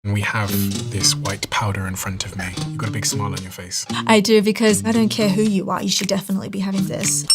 We have this white powder in front of me. You've got a big smile on your face. I do, because I don't care who you are, you should definitely be having this.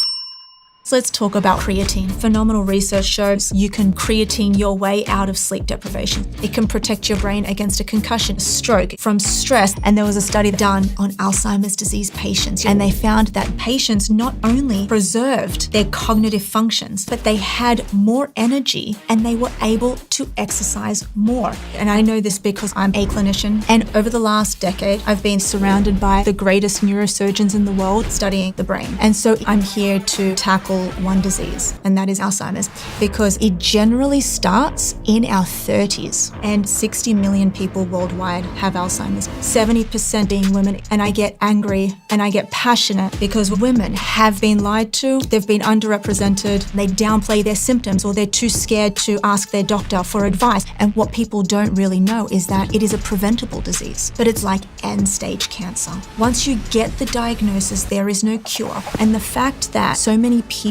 So let's talk about creatine. Phenomenal research shows you can creatine your way out of sleep deprivation. It can protect your brain against a concussion, stroke, from stress. And there was a study done on Alzheimer's disease patients, and they found that patients not only preserved their cognitive functions, but they had more energy and they were able to exercise more. And I know this because I'm a clinician, and over the last decade, I've been surrounded by the greatest neurosurgeons in the world studying the brain. And so I'm here to tackle one disease, and that is Alzheimer's, because it generally starts in our 30s, and 60 million people worldwide have Alzheimer's, 70% being women. And I get angry and I get passionate because women have been lied to, they've been underrepresented, they downplay their symptoms, or they're too scared to ask their doctor for advice. And what people don't really know is that it is a preventable disease, but it's like end-stage cancer. Once you get the diagnosis, there is no cure. And the fact that so many people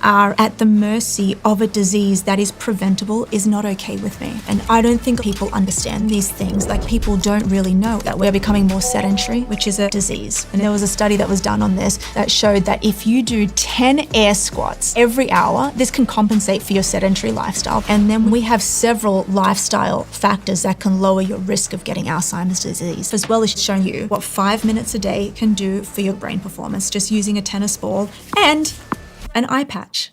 are at the mercy of a disease that is preventable is not okay with me. And I don't think people understand these things. Like, people don't really know that we're becoming more sedentary, which is a disease. And there was a study that was done on this that showed that if you do 10 air squats every hour, this can compensate for your sedentary lifestyle. And then we have several lifestyle factors that can lower your risk of getting Alzheimer's disease, as well as showing you what 5 minutes a day can do for your brain performance, just using a tennis ball and an eye patch.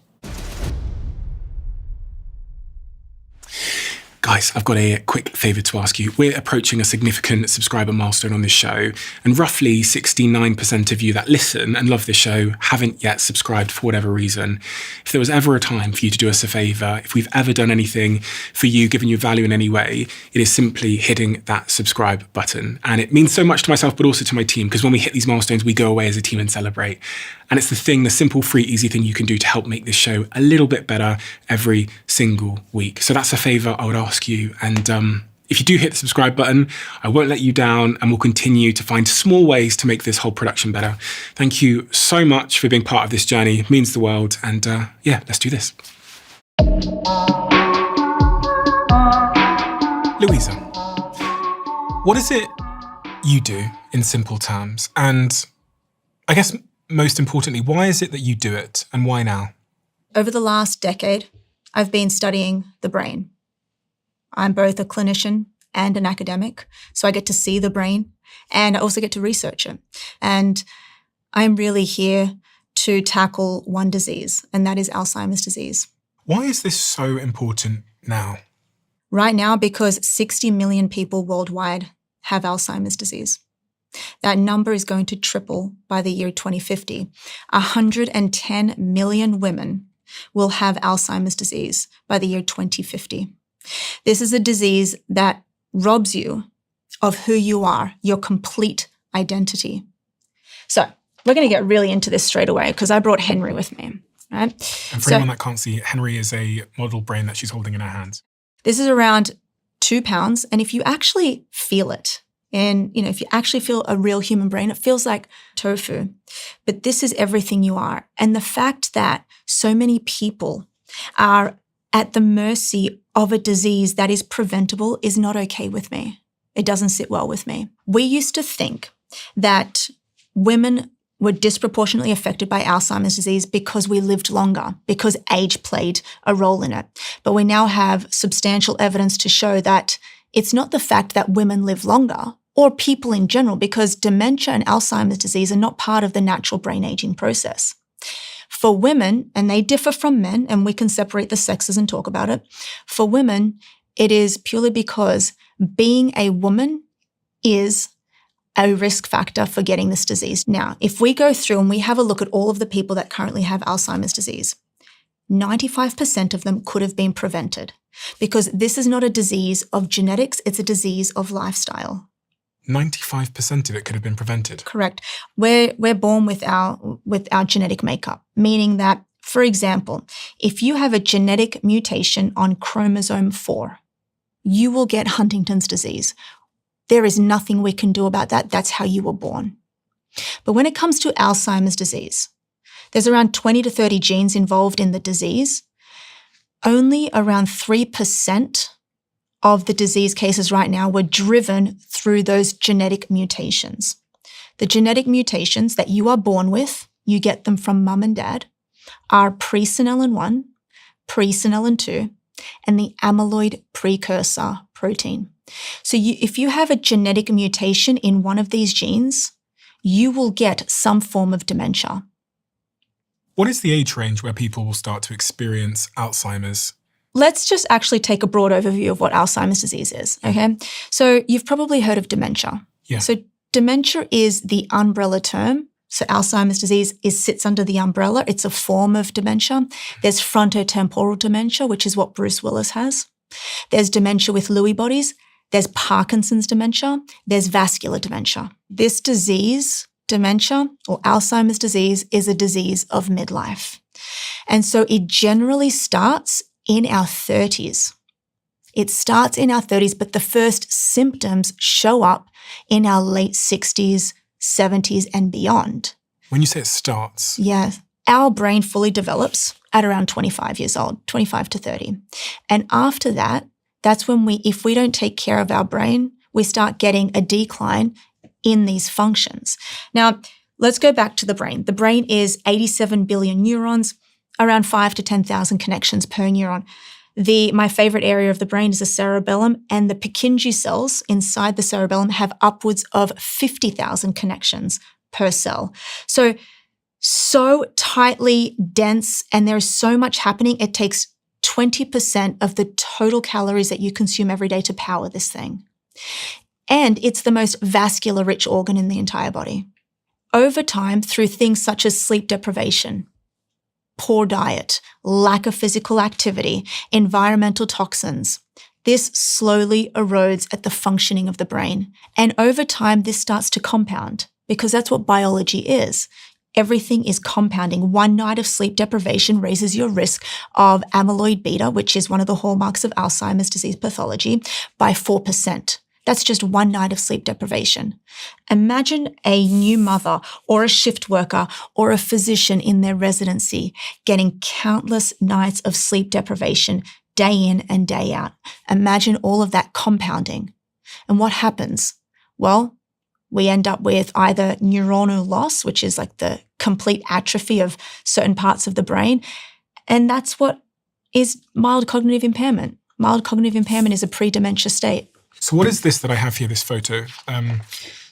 Guys, I've got a quick favour to ask you. We're approaching a significant subscriber milestone on this show, and roughly 69% of you that listen and love this show haven't yet subscribed for whatever reason. If there was ever a time for you to do us a favour, if we've ever done anything for you, given you value in any way, it is simply hitting that subscribe button. And it means so much to myself, but also to my team, because when we hit these milestones, we go away as a team and celebrate. And it's the simple, free, easy thing you can do to help make this show a little bit better every single week. So that's a favour I would ask you. And if you do hit the subscribe button, I won't let you down, and we'll continue to find small ways to make this whole production better. Thank you so much for being part of this journey. It means the world. And yeah, let's do this. Louisa, what is it you do in simple terms? And I guess most importantly, why is it that you do it, and why now? Over the last decade, I've been studying the brain. I'm both a clinician and an academic, so I get to see the brain, and I also get to research it. And I'm really here to tackle one disease, and that is Alzheimer's disease. Why is this so important now? Right now, because 60 million people worldwide have Alzheimer's disease. That number is going to triple by the year 2050. 110 million women will have Alzheimer's disease by the year 2050. This is a disease that robs you of who you are, your complete identity. So we're going to get really into this straight away, because I brought Henry with me. Right? And for anyone that can't see, Henry is a model brain that she's holding in her hands. This is around 2 pounds. And if you actually feel it, and if you actually feel a real human brain, it feels like tofu. But this is everything you are. And the fact that so many people are at the mercy of a disease that is preventable is not okay with me. It doesn't sit well with me. We used to think that women were disproportionately affected by Alzheimer's disease because we lived longer, because age played a role in it. But we now have substantial evidence to show that it's not the fact that women live longer, or people in general, because dementia and Alzheimer's disease are not part of the natural brain aging process. For women, and they differ from men, and we can separate the sexes and talk about it. For women, it is purely because being a woman is a risk factor for getting this disease. Now, if we go through and we have a look at all of the people that currently have Alzheimer's disease, 95% of them could have been prevented, because this is not a disease of genetics, it's a disease of lifestyle. 95% of it could have been prevented. Correct. We're born with our genetic makeup, meaning that, for example, if you have a genetic mutation on chromosome 4, you will get Huntington's disease. There is nothing we can do about that. That's how you were born. But when it comes to Alzheimer's disease, there's around 20 to 30 genes involved in the disease. Only around 3% of the disease cases right now were driven through those genetic mutations. The genetic mutations that you are born with, you get them from mum and dad, are presenilin 1, presenilin 2, and the amyloid precursor protein. So if you have a genetic mutation in one of these genes, you will get some form of dementia. What is the age range where people will start to experience Alzheimer's? Let's just actually take a broad overview of what Alzheimer's disease is, okay? So you've probably heard of dementia. Yeah. So dementia is the umbrella term. So Alzheimer's disease sits under the umbrella. It's a form of dementia. There's frontotemporal dementia, which is what Bruce Willis has. There's dementia with Lewy bodies. There's Parkinson's dementia. There's vascular dementia. This disease, dementia or Alzheimer's disease, is a disease of midlife. And so it generally starts in our 30s. It starts in our 30s, but the first symptoms show up in our late 60s, 70s, and beyond. When you say it starts? Yeah. Our brain fully develops at around 25 years old, 25 to 30. And after that, that's when if we don't take care of our brain, we start getting a decline in these functions. Now, let's go back to the brain. The brain is 87 billion neurons, around 5 to 10,000 connections per neuron. My favorite area of the brain is the cerebellum, and the Purkinje cells inside the cerebellum have upwards of 50,000 connections per cell. So tightly dense, and there is so much happening. It takes 20% of the total calories that you consume every day to power this thing. And it's the most vascular-rich organ in the entire body. Over time, through things such as sleep deprivation, poor diet, lack of physical activity, environmental toxins, this slowly erodes at the functioning of the brain. And over time, this starts to compound because that's what biology is. Everything is compounding. One night of sleep deprivation raises your risk of amyloid beta, which is one of the hallmarks of Alzheimer's disease pathology, by 4%. That's just one night of sleep deprivation. Imagine a new mother or a shift worker or a physician in their residency getting countless nights of sleep deprivation day in and day out. Imagine all of that compounding. And what happens? Well, we end up with either neuronal loss, which is like the complete atrophy of certain parts of the brain. And that's what is mild cognitive impairment. Mild cognitive impairment is a pre-dementia state. So what is this that I have here, this photo of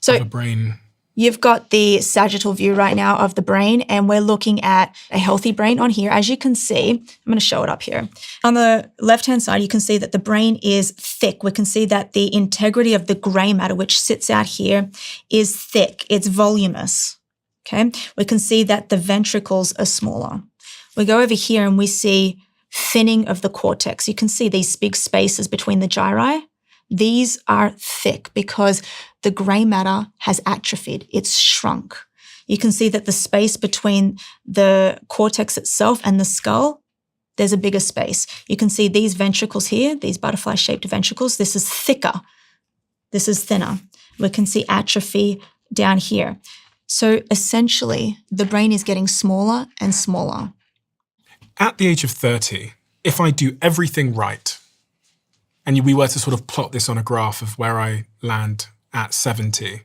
a brain? You've got the sagittal view right now of the brain, and we're looking at a healthy brain on here. As you can see, I'm going to show it up here. On the left-hand side, you can see that the brain is thick. We can see that the integrity of the gray matter, which sits out here, is thick. It's voluminous, okay? We can see that the ventricles are smaller. We go over here and we see thinning of the cortex. You can see these big spaces between the gyri. These are thick because the gray matter has atrophied. It's shrunk. You can see that the space between the cortex itself and the skull, there's a bigger space. You can see these ventricles here, these butterfly-shaped ventricles. This is thicker. This is thinner. We can see atrophy down here. So essentially, the brain is getting smaller and smaller. At the age of 30, if I do everything right, and we were to sort of plot this on a graph of where I land at 70,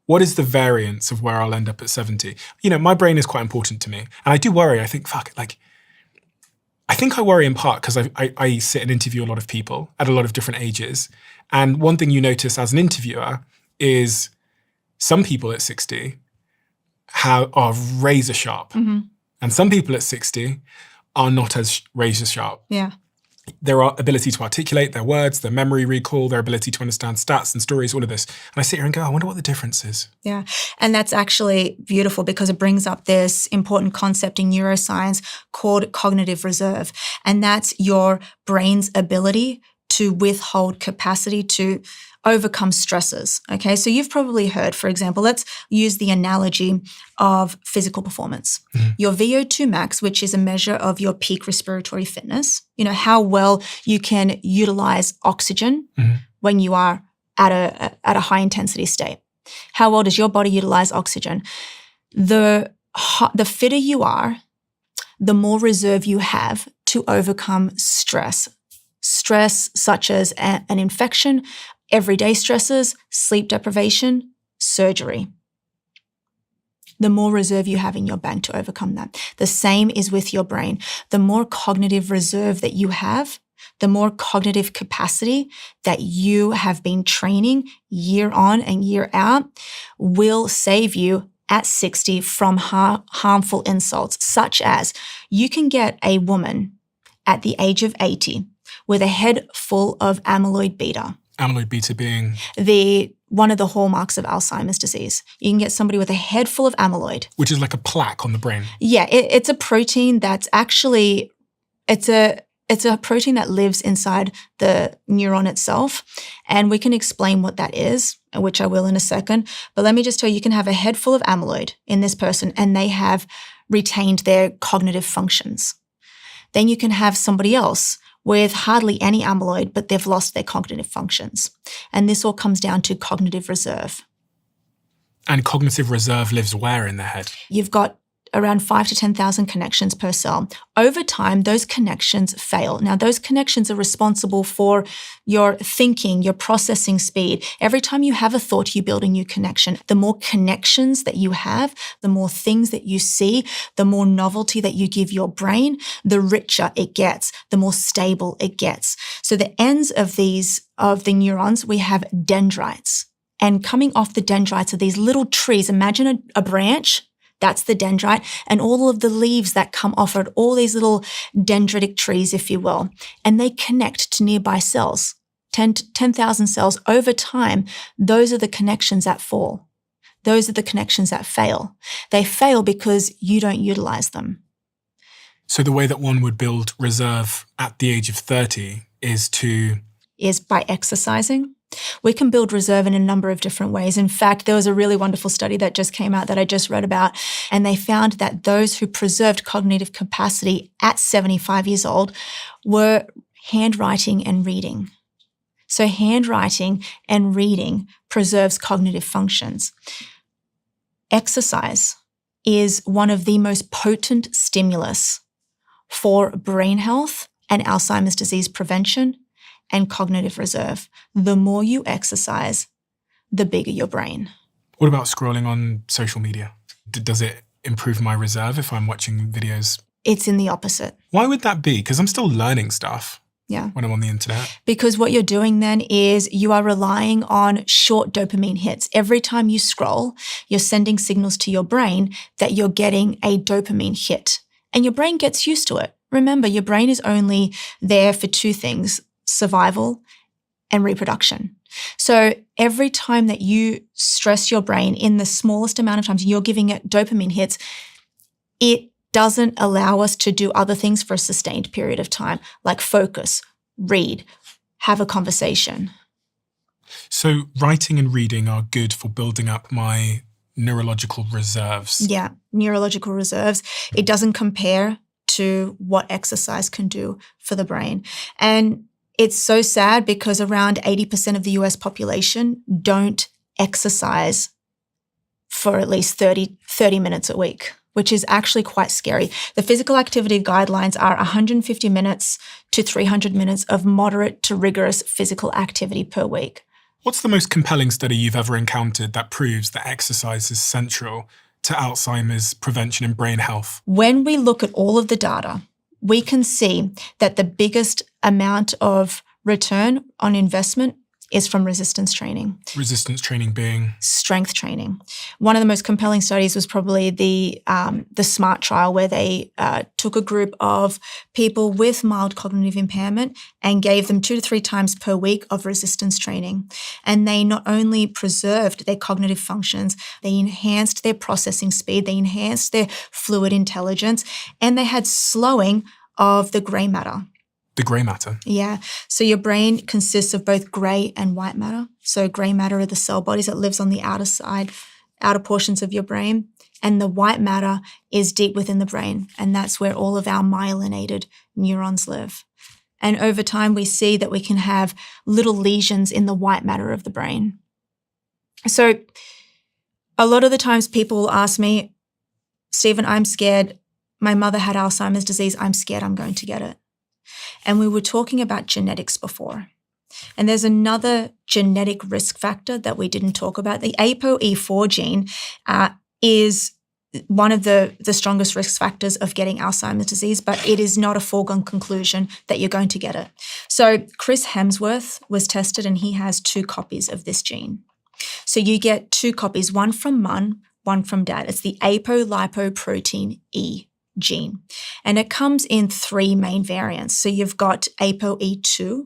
what is the variance of where I'll end up at 70? You know, my brain is quite important to me. And I do worry. I think, I think I worry in part because I sit and interview a lot of people at a lot of different ages. And one thing you notice as an interviewer is some people at 60 are razor sharp. Mm-hmm. And some people at 60 are not as razor sharp. Yeah. Their ability to articulate their words, their memory recall, their ability to understand stats and stories, all of this. And I sit here and go, I wonder what the difference is. Yeah. And that's actually beautiful because it brings up this important concept in neuroscience called cognitive reserve. And that's your brain's ability to withhold capacity to overcome stresses. Okay. So you've probably heard, for example, let's use the analogy of physical performance. Mm-hmm. Your VO2 max, which is a measure of your peak respiratory fitness, you know, how well you can utilize oxygen mm-hmm. when you are at a high intensity state. How well does your body utilize oxygen? The fitter you are, the more reserve you have to overcome stress. stress such as an infection, everyday stresses, sleep deprivation, surgery. The more reserve you have in your bank to overcome that. The same is with your brain. The more cognitive reserve that you have, the more cognitive capacity that you have been training year on and year out will save you at 60 from harmful insults, such as you can get a woman at the age of 80 with a head full of amyloid beta. Amyloid beta being? One of the hallmarks of Alzheimer's disease. You can get somebody with a head full of amyloid. Which is like a plaque on the brain. Yeah, it's a protein that's actually, it's a protein that lives inside the neuron itself. And we can explain what that is, which I will in a second. But let me just tell you, you can have a head full of amyloid in this person and they have retained their cognitive functions. Then you can have somebody else with hardly any amyloid, but they've lost their cognitive functions. And this all comes down to cognitive reserve. And cognitive reserve lives where in the head? You've got around 5,000 to 10,000 connections per cell. Over time, those connections fail. Now, those connections are responsible for your thinking, your processing speed. Every time you have a thought, you build a new connection. The more connections that you have, the more things that you see, the more novelty that you give your brain, the richer it gets, the more stable it gets. So the ends of the neurons, we have dendrites. And coming off the dendrites are these little trees. Imagine a branch. That's the dendrite, and all of the leaves that come off it, all these little dendritic trees, if you will, and they connect to nearby cells, 10,000 cells. Over time, those are the connections that fall. Those are the connections that fail. They fail because you don't utilize them. So the way that one would build reserve at the age of 30 is by exercising. We can build reserve in a number of different ways. In fact, there was a really wonderful study that just came out that I just read about, and they found that those who preserved cognitive capacity at 75 years old were handwriting and reading. So handwriting and reading preserves cognitive functions. Exercise is one of the most potent stimulus for brain health and Alzheimer's disease prevention and cognitive reserve. The more you exercise, the bigger your brain. What about scrolling on social media? Does it improve my reserve if I'm watching videos? It's in the opposite. Why would that be? Because I'm still learning stuff. Yeah. When I'm on the internet. Because what you're doing then is you are relying on short dopamine hits. Every time you scroll, you're sending signals to your brain that you're getting a dopamine hit. And your brain gets used to it. Remember, your brain is only there for two things: survival and reproduction. So every time that you stress your brain in the smallest amount of times, you're giving it dopamine hits, it doesn't allow us to do other things for a sustained period of time, like focus, read, have a conversation. So writing and reading are good for building up my neurological reserves. Yeah, neurological reserves. It doesn't compare to what exercise can do for the brain. And it's so sad because around 80% of the US population don't exercise for at least 30 minutes a week, which is actually quite scary. The physical activity guidelines are 150 minutes to 300 minutes of moderate to rigorous physical activity per week. What's the most compelling study you've ever encountered that proves that exercise is central to Alzheimer's prevention and brain health? When we look at all of the data, we can see that the biggest amount of return on investment is from resistance training. Resistance training being? Strength training. One of the most compelling studies was probably the SMART trial, where they took a group of people with mild cognitive impairment and gave them 2 to 3 times per week of resistance training. And they not only preserved their cognitive functions, they enhanced their processing speed, they enhanced their fluid intelligence, and they had slowing of the grey matter. The grey matter? Yeah. So your brain consists of both grey and white matter. So grey matter are the cell bodies that lives on the outer portions of your brain. And the white matter is deep within the brain. And that's where all of our myelinated neurons live. And over time, we see that we can have little lesions in the white matter of the brain. So a lot of the times people will ask me, Stephen, I'm scared. My mother had Alzheimer's disease. I'm scared I'm going to get it. And we were talking about genetics before. And there's another genetic risk factor that we didn't talk about. The ApoE4 gene is one of the strongest risk factors of getting Alzheimer's disease, but it is not a foregone conclusion that you're going to get it. So Chris Hemsworth was tested and he has 2 copies of this gene. So you get 2 copies, one from mum, one from dad. It's the apolipoprotein E gene. And it comes in 3 main variants. So you've got ApoE2,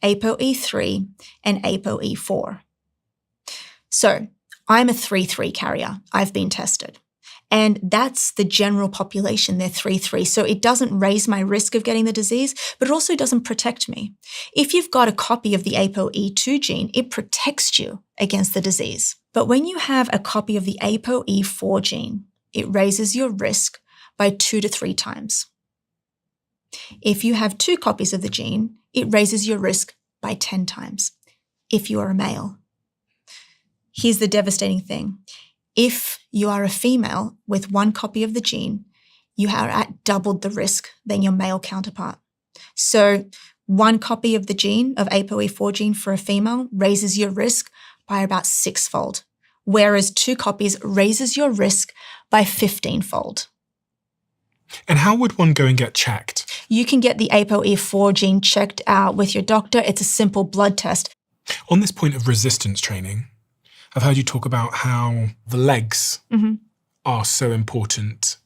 ApoE3, and ApoE4. So I'm a 3-3 carrier. I've been tested. And that's the general population. They're 3-3. So it doesn't raise my risk of getting the disease, but it also doesn't protect me. If you've got a copy of the ApoE2 gene, it protects you against the disease. But when you have a copy of the ApoE4 gene, it raises your risk by 2 to 3 times. If you have 2 copies of the gene, it raises your risk by 10 times if you are a male. Here's the devastating thing. If you are a female with 1 copy of the gene, you are at double the risk than your male counterpart. So 1 copy of the gene, of ApoE4 gene for a female, raises your risk by about 6-fold, whereas 2 copies raises your risk by 15-fold. And how would one go and get checked? You can get the ApoE4 gene checked out with your doctor. It's a simple blood test. On this point of resistance training, I've heard you talk about how the legs are so important.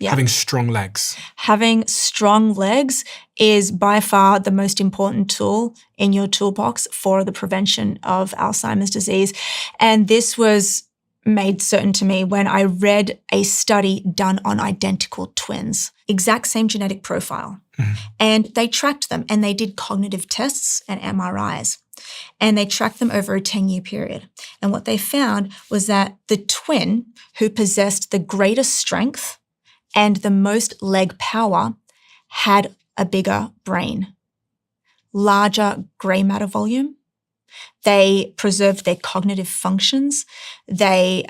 Yeah. Having strong legs. Having strong legs is by far the most important tool in your toolbox for the prevention of Alzheimer's disease. And this was made certain to me when I read a study done on identical twins, exact same genetic profile. And they tracked them and they did cognitive tests and MRIs. And they tracked them over a 10-year period. And what they found was that the twin who possessed the greatest strength and the most leg power had a bigger brain, larger gray matter volume. They preserved their cognitive functions. They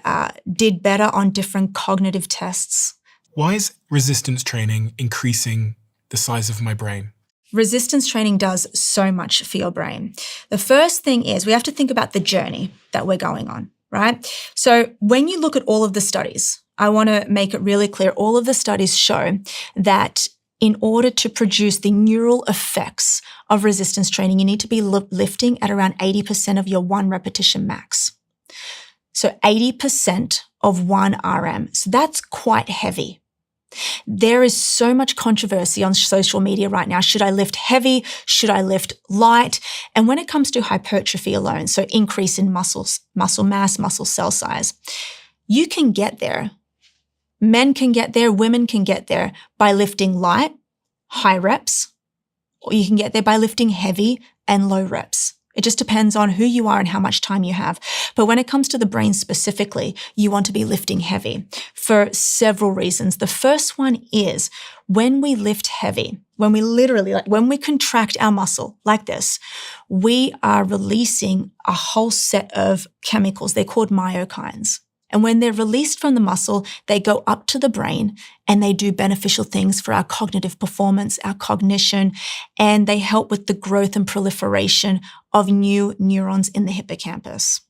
did better on different cognitive tests. Why is resistance training increasing the size of my brain? Resistance training does so much for your brain. The first thing is we have to think about the journey that we're going on, right? So when you look at all of the studies, I want to make it really clear, all of the studies show that in order to produce the neural effects of resistance training, you need to be lifting at around 80% of your 1 repetition max. So 80% of 1 RM. So that's quite heavy. There is so much controversy on social media right now. Should I lift heavy? Should I lift light? And when it comes to hypertrophy alone, so increase in muscle mass, muscle cell size, you can get there. Men can get there, women can get there by lifting light, high reps, or you can get there by lifting heavy and low reps. It just depends on who you are and how much time you have. But when it comes to the brain specifically, you want to be lifting heavy for several reasons. The first one is when we lift heavy, when we contract our muscle like this, we are releasing a whole set of chemicals. They're called myokines. And when they're released from the muscle, they go up to the brain and they do beneficial things for our cognitive performance, our cognition, and they help with the growth and proliferation of new neurons in the hippocampus.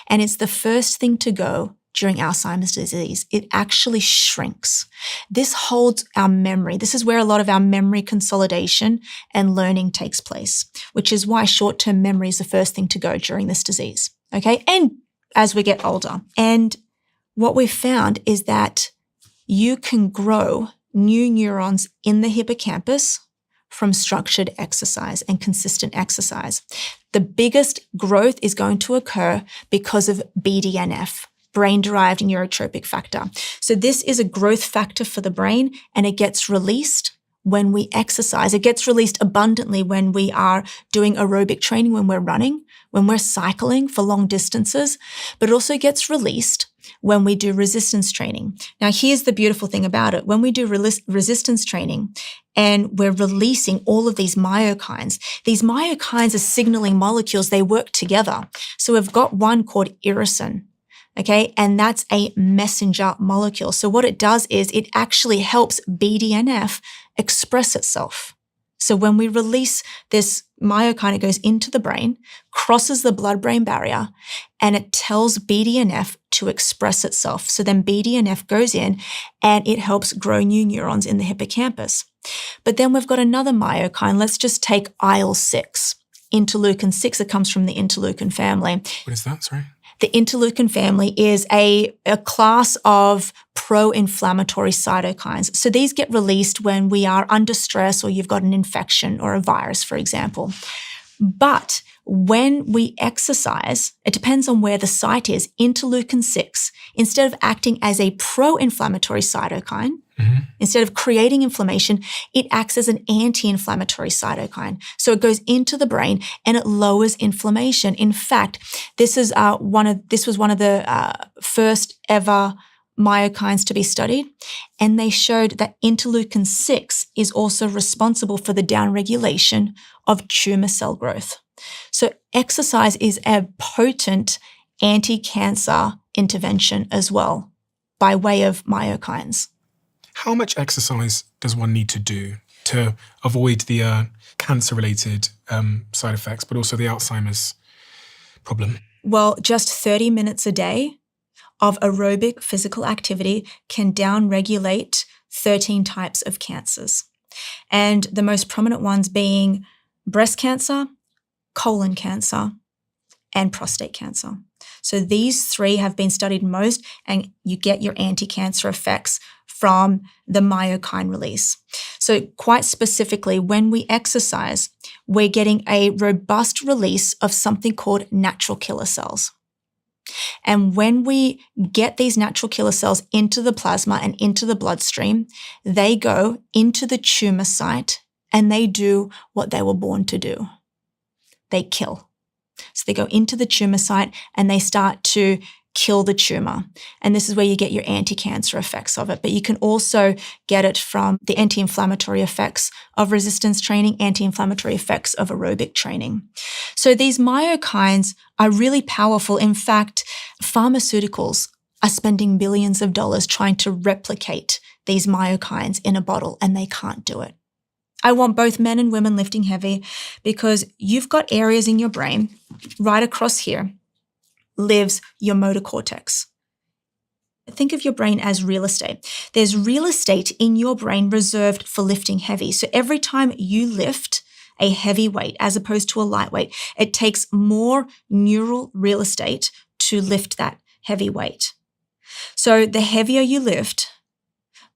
And it's the first thing to go during Alzheimer's disease. It actually shrinks. This holds our memory. This is where a lot of our memory consolidation and learning takes place, which is why short-term memory is the first thing to go during this disease. Okay? And as we get older. And what we've found is that you can grow new neurons in the hippocampus from structured exercise and consistent exercise. The biggest growth is going to occur because of BDNF, brain-derived neurotrophic factor. So this is a growth factor for the brain, and it gets released when we exercise. It gets released abundantly when we are doing aerobic training, when we're running, when we're cycling for long distances, but it also gets released when we do resistance training. Now, here's the beautiful thing about it. When we do resistance training and we're releasing all of these myokines are signaling molecules. They work together. So we've got one called irisin. Okay, and that's a messenger molecule. So what it does is it actually helps BDNF express itself. So when we release this myokine, it goes into the brain, crosses the blood-brain barrier, and it tells BDNF to express itself. So then BDNF goes in and it helps grow new neurons in the hippocampus. But then we've got another myokine. Let's just take IL-6, interleukin-6. It comes from the interleukin family. What is that? Sorry. The interleukin family is a class of pro-inflammatory cytokines. So these get released when we are under stress or you've got an infection or a virus, for example. But when we exercise, it depends on where the site is. Interleukin-6, instead of acting as a pro-inflammatory cytokine, instead of creating inflammation, it acts as an anti-inflammatory cytokine. So it goes into the brain and it lowers inflammation. In fact, this was one of the first ever myokines to be studied, and they showed that interleukin-6 is also responsible for the downregulation of tumor cell growth. So exercise is a potent anti-cancer intervention as well by way of myokines. How much exercise does one need to do to avoid the cancer-related side effects, but also the Alzheimer's problem? Well, just 30 minutes a day of aerobic physical activity can downregulate 13 types of cancers. And the most prominent ones being breast cancer, colon cancer, and prostate cancer. So these three have been studied most, and you get your anti-cancer effects from the myokine release. So quite specifically, when we exercise, we're getting a robust release of something called natural killer cells. And when we get these natural killer cells into the plasma and into the bloodstream, they go into the tumor site and they do what they were born to do. They kill. So they go into the tumor site and they start to kill the tumor. And this is where you get your anti-cancer effects of it. But you can also get it from the anti-inflammatory effects of resistance training, anti-inflammatory effects of aerobic training. So these myokines are really powerful. In fact, pharmaceuticals are spending billions of dollars trying to replicate these myokines in a bottle, and they can't do it. I want both men and women lifting heavy because you've got areas in your brain right across here lives your motor cortex. Think of your brain as real estate. There's real estate in your brain reserved for lifting heavy. So every time you lift a heavy weight as opposed to a light weight, it takes more neural real estate to lift that heavy weight. So the heavier you lift,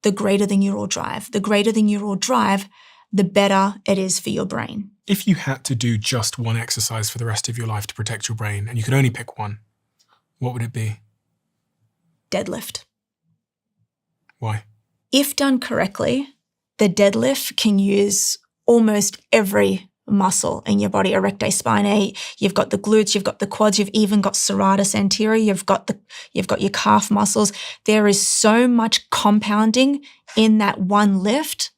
the greater the neural drive. The greater the neural drive, the better it is for your brain. If you had to do just one exercise for the rest of your life to protect your brain, and you could only pick one, what would it be? Deadlift. Why? If done correctly, the deadlift can use almost every muscle in your body. Erector spinae, you've got the glutes, you've got the quads, you've even got serratus anterior, you've got your calf muscles. There is so much compounding in that one lift.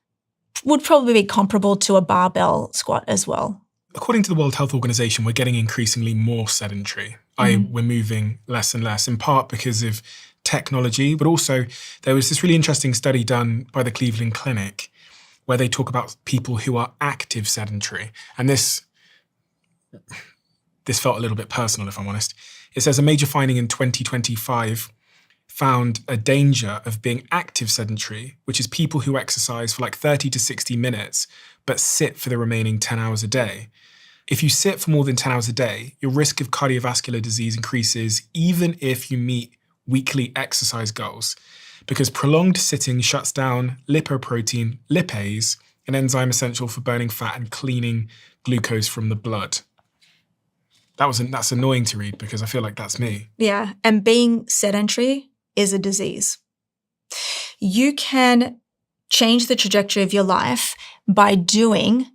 Would probably be comparable to a barbell squat as well. According to the World Health Organization, we're getting increasingly more sedentary. We're moving less and less, in part because of technology, but also there was this really interesting study done by the Cleveland Clinic where they talk about people who are active sedentary. And this felt a little bit personal, if I'm honest. It says a major finding in 2025 found a danger of being active sedentary, which is people who exercise for like 30 to 60 minutes, but sit for the remaining 10 hours a day. If you sit for more than 10 hours a day, your risk of cardiovascular disease increases even if you meet weekly exercise goals, because prolonged sitting shuts down lipoprotein lipase, an enzyme essential for burning fat and cleaning glucose from the blood. That's annoying to read because I feel like that's me. Yeah, and being sedentary is a disease. You can change the trajectory of your life by doing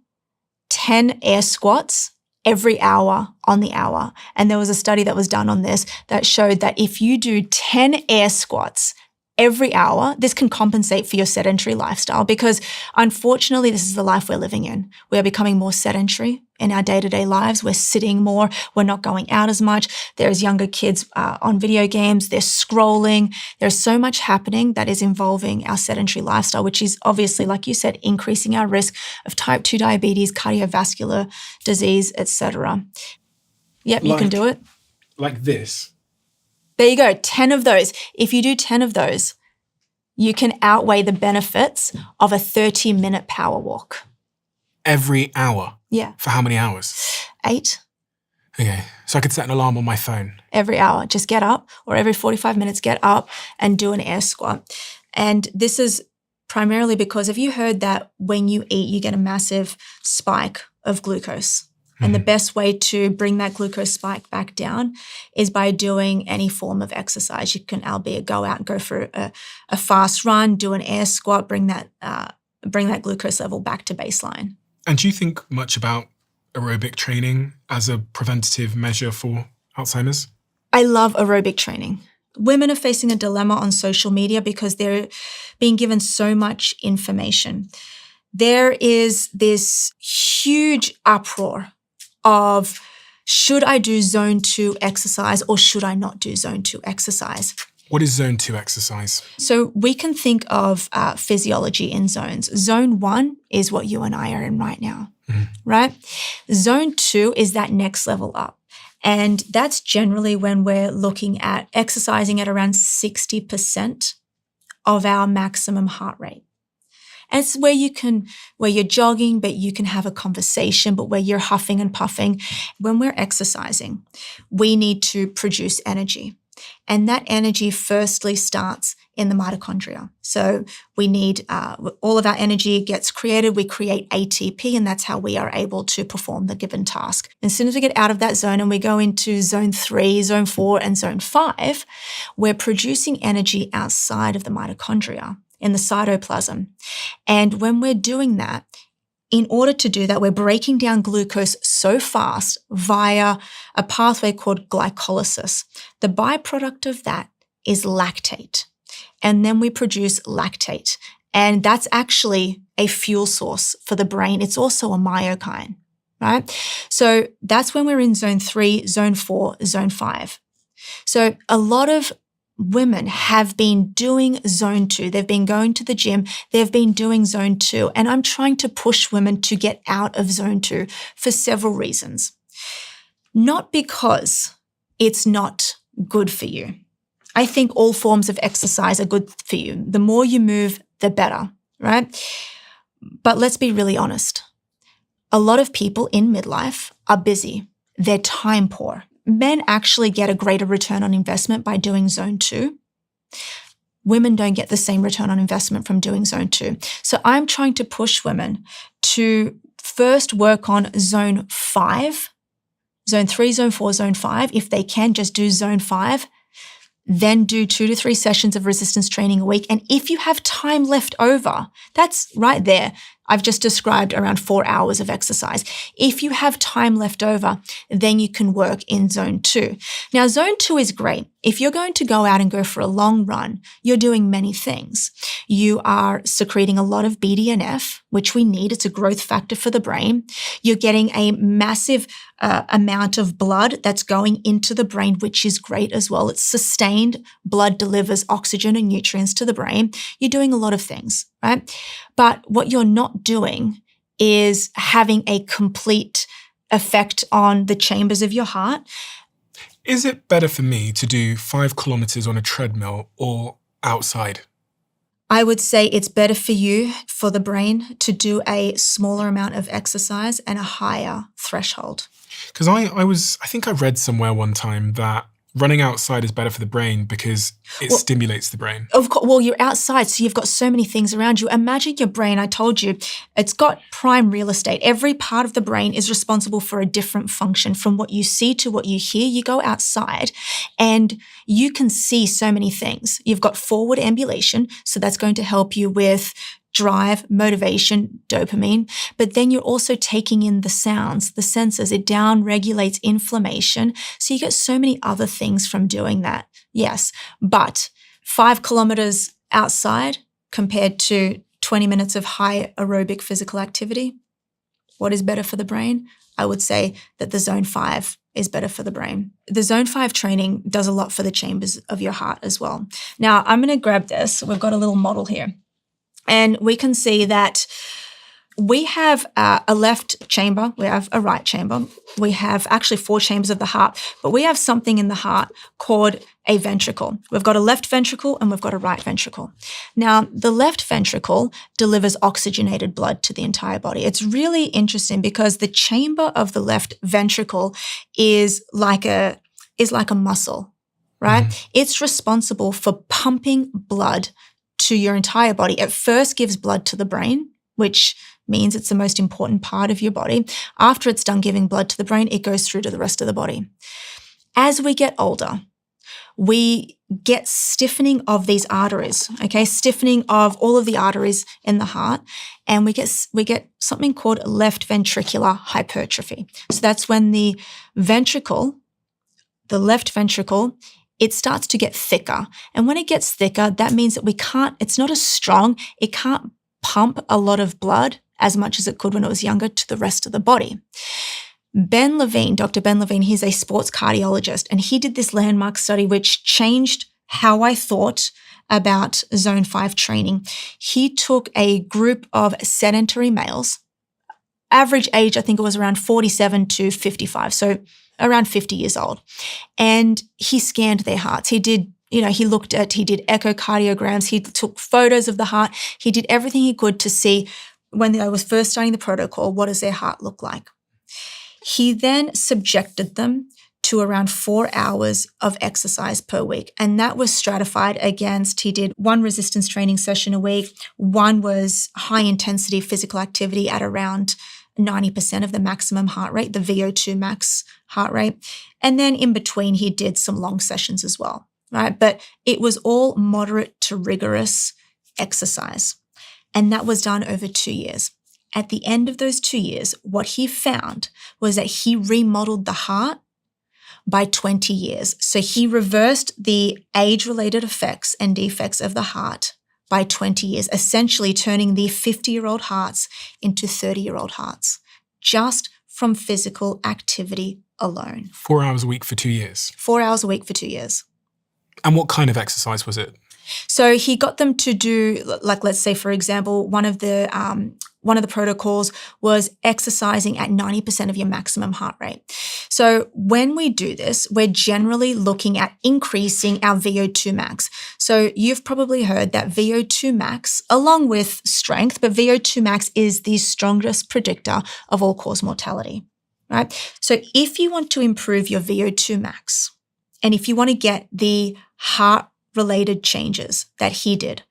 10 air squats every hour on the hour. And there was a study that was done on this that showed that if you do 10 air squats every hour. This can compensate for your sedentary lifestyle because unfortunately, this is the life we're living in. We are becoming more sedentary in our day-to-day lives. We're sitting more. We're not going out as much. There's younger kids on video games. They're scrolling. There's so much happening that is involving our sedentary lifestyle, which is obviously, like you said, increasing our risk of type 2 diabetes, cardiovascular disease, etc. Yep, you can do it. Like this. There you go, 10 of those. If you do 10 of those, you can outweigh the benefits of a 30-minute power walk. Every hour? Yeah. For how many hours? 8. Okay, so I could set an alarm on my phone. Every hour. Just get up, or every 45 minutes, get up and do an air squat. And this is primarily because have you heard that when you eat, you get a massive spike of glucose? And the best way to bring that glucose spike back down is by doing any form of exercise. You can, albeit, go out and go for a fast run, do an air squat, bring that glucose level back to baseline. And do you think much about aerobic training as a preventative measure for Alzheimer's? I love aerobic training. Women are facing a dilemma on social media because they're being given so much information. There is this huge uproar of should I do zone 2 exercise or should I not do zone 2 exercise? What is zone 2 exercise? So we can think of physiology in zones. Zone 1 is what you and I are in right now, right? Zone 2 is that next level up. And that's generally when we're looking at exercising at around 60% of our maximum heart rate. And it's where you're jogging, but you can have a conversation, but where you're huffing and puffing. When we're exercising, we need to produce energy. And that energy firstly starts in the mitochondria. So we need, all of our energy gets created. We create ATP, and that's how we are able to perform the given task. As soon as we get out of that zone and we go into zone 3, zone 4, and zone 5, we're producing energy outside of the mitochondria in the cytoplasm. And when we're doing that, in order to do that, we're breaking down glucose so fast via a pathway called glycolysis. The byproduct of that is lactate. And then we produce lactate. And that's actually a fuel source for the brain. It's also a myokine, right? So that's when we're in zone 3, zone 4, zone 5. So a lot of women have been doing zone 2. They've been going to the gym. They've been doing zone 2. And I'm trying to push women to get out of zone 2 for several reasons. Not because it's not good for you. I think all forms of exercise are good for you. The more you move, the better, right? But let's be really honest. A lot of people in midlife are busy. They're time poor. Men actually get a greater return on investment by doing zone 2. Women don't get the same return on investment from doing zone 2. So I'm trying to push women to first work on zone 5, zone 3, zone 4, zone 5. If they can, just do zone 5. Then do 2 to 3 sessions of resistance training a week. And if you have time left over, that's right there. I've just described around 4 hours of exercise. If you have time left over, then you can work in zone 2. Now, zone 2 is great. If you're going to go out and go for a long run, you're doing many things. You are secreting a lot of BDNF, which we need. It's a growth factor for the brain. You're getting a massive amount of blood that's going into the brain, which is great as well. It's sustained. Blood delivers oxygen and nutrients to the brain. You're doing a lot of things, right? But what you're not doing is having a complete effect on the chambers of your heart. Is it better for me to do 5 kilometers on a treadmill or outside? I would say it's better for you, for the brain, to do a smaller amount of exercise and a higher threshold. Because I think I read somewhere one time that running outside is better for the brain because it stimulates the brain. Of course, well, you're outside, so you've got so many things around you. Imagine your brain, I told you, it's got prime real estate. Every part of the brain is responsible for a different function. From what you see to what you hear, you go outside and you can see so many things. You've got forward ambulation, so that's going to help you with drive, motivation, dopamine, but then you're also taking in the sounds, the senses. It down regulates inflammation. So you get so many other things from doing that. Yes, but 5 kilometers outside compared to 20 minutes of high aerobic physical activity. What is better for the brain? I would say that the zone 5 is better for the brain. The zone 5 training does a lot for the chambers of your heart as well. Now, I'm going to grab this. We've got a little model here. And we can see that we have a left chamber, we have a right chamber, we have actually 4 chambers of the heart, but we have something in the heart called a ventricle. We've got a left ventricle and we've got a right ventricle. Now, the left ventricle delivers oxygenated blood to the entire body. It's really interesting because the chamber of the left ventricle is like a muscle, right? Mm-hmm. It's responsible for pumping blood to your entire body. It first gives blood to the brain, which means it's the most important part of your body. After it's done giving blood to the brain, it goes through to the rest of the body. As we get older, we get stiffening of these arteries, okay? Stiffening of all of the arteries in the heart, and we get something called left ventricular hypertrophy. So that's when the left ventricle, it starts to get thicker. And when it gets thicker, that means that it's not as strong, it can't pump a lot of blood as much as it could when it was younger to the rest of the body. Ben Levine, Dr. Ben Levine, he's a sports cardiologist, and he did this landmark study which changed how I thought about zone 5 training. He took a group of sedentary males, average age, I think it was around 47 to 55, so around 50 years old, and he scanned their hearts. He did echocardiograms, he took photos of the heart, he did everything he could to see when I was first starting the protocol, what does their heart look like? He then subjected them to around 4 hours of exercise per week. And that was stratified against, he did 1 resistance training session a week, 1 was high intensity physical activity at around 90% of the maximum heart rate, the VO2 max heart rate. And then in between, he did some long sessions as well, right? But it was all moderate to rigorous exercise. And that was done over 2 years. At the end of those 2 years, what he found was that he remodeled the heart by 20 years. So he reversed the age-related effects and defects of the heart by 20 years, essentially turning the 50-year-old hearts into 30-year-old hearts, just from physical activity alone. 4 hours a week for 2 years? 4 hours a week for 2 years. And what kind of exercise was it? So he got them to do, like, let's say, for example, one of the protocols was exercising at 90% of your maximum heart rate. So when we do this, we're generally looking at increasing our VO2 max. So you've probably heard that VO2 max, along with strength, but VO2 max is the strongest predictor of all-cause mortality, right? So if you want to improve your VO2 max, and if you want to get the heart-related changes that he did,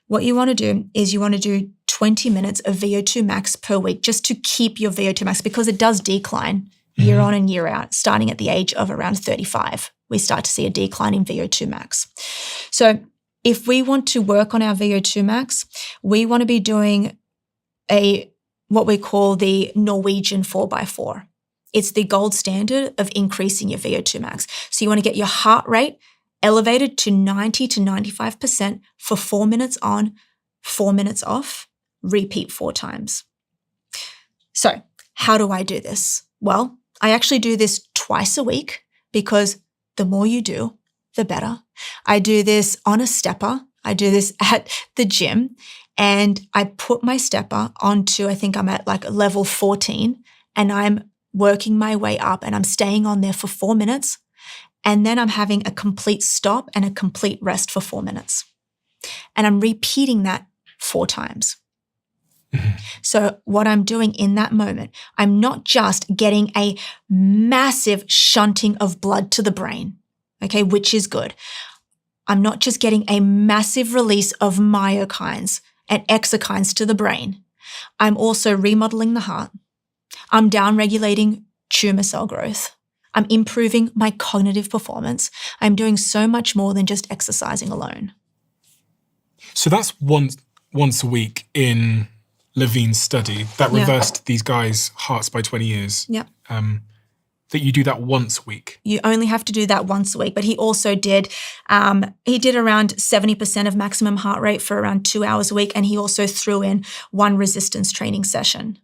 what you want to do is you want to do 20 minutes of VO2 max per week just to keep your VO2 max, because it does decline year on and year out. Starting at the age of around 35, we start to see a decline in VO2 max. So if we want to work on our VO2 max, we want to be doing what we call the Norwegian 4x4. It's the gold standard of increasing your VO2 max. So you want to get your heart rate elevated to 90 to 95% for 4 minutes on, 4 minutes off, repeat 4 times. So how do I do this? Well, I actually do this twice a week because the more you do, the better. I do this on a stepper. I do this at the gym, and I put my stepper onto, I think I'm at like level 14, and I'm working my way up, and I'm staying on there for 4 minutes. And then I'm having a complete stop and a complete rest for 4 minutes. And I'm repeating that 4 times. So what I'm doing in that moment, I'm not just getting a massive shunting of blood to the brain, okay, which is good. I'm not just getting a massive release of myokines and exokines to the brain. I'm also remodeling the heart. I'm downregulating tumor cell growth. I'm improving my cognitive performance. I'm doing so much more than just exercising alone. So that's once a week in Levine's study that reversed these guys' hearts by 20 years. Yeah. That you do that once a week. You only have to do that once a week. But he also did, he did around 70% of maximum heart rate for around 2 hours a week. And he also threw in 1 resistance training session.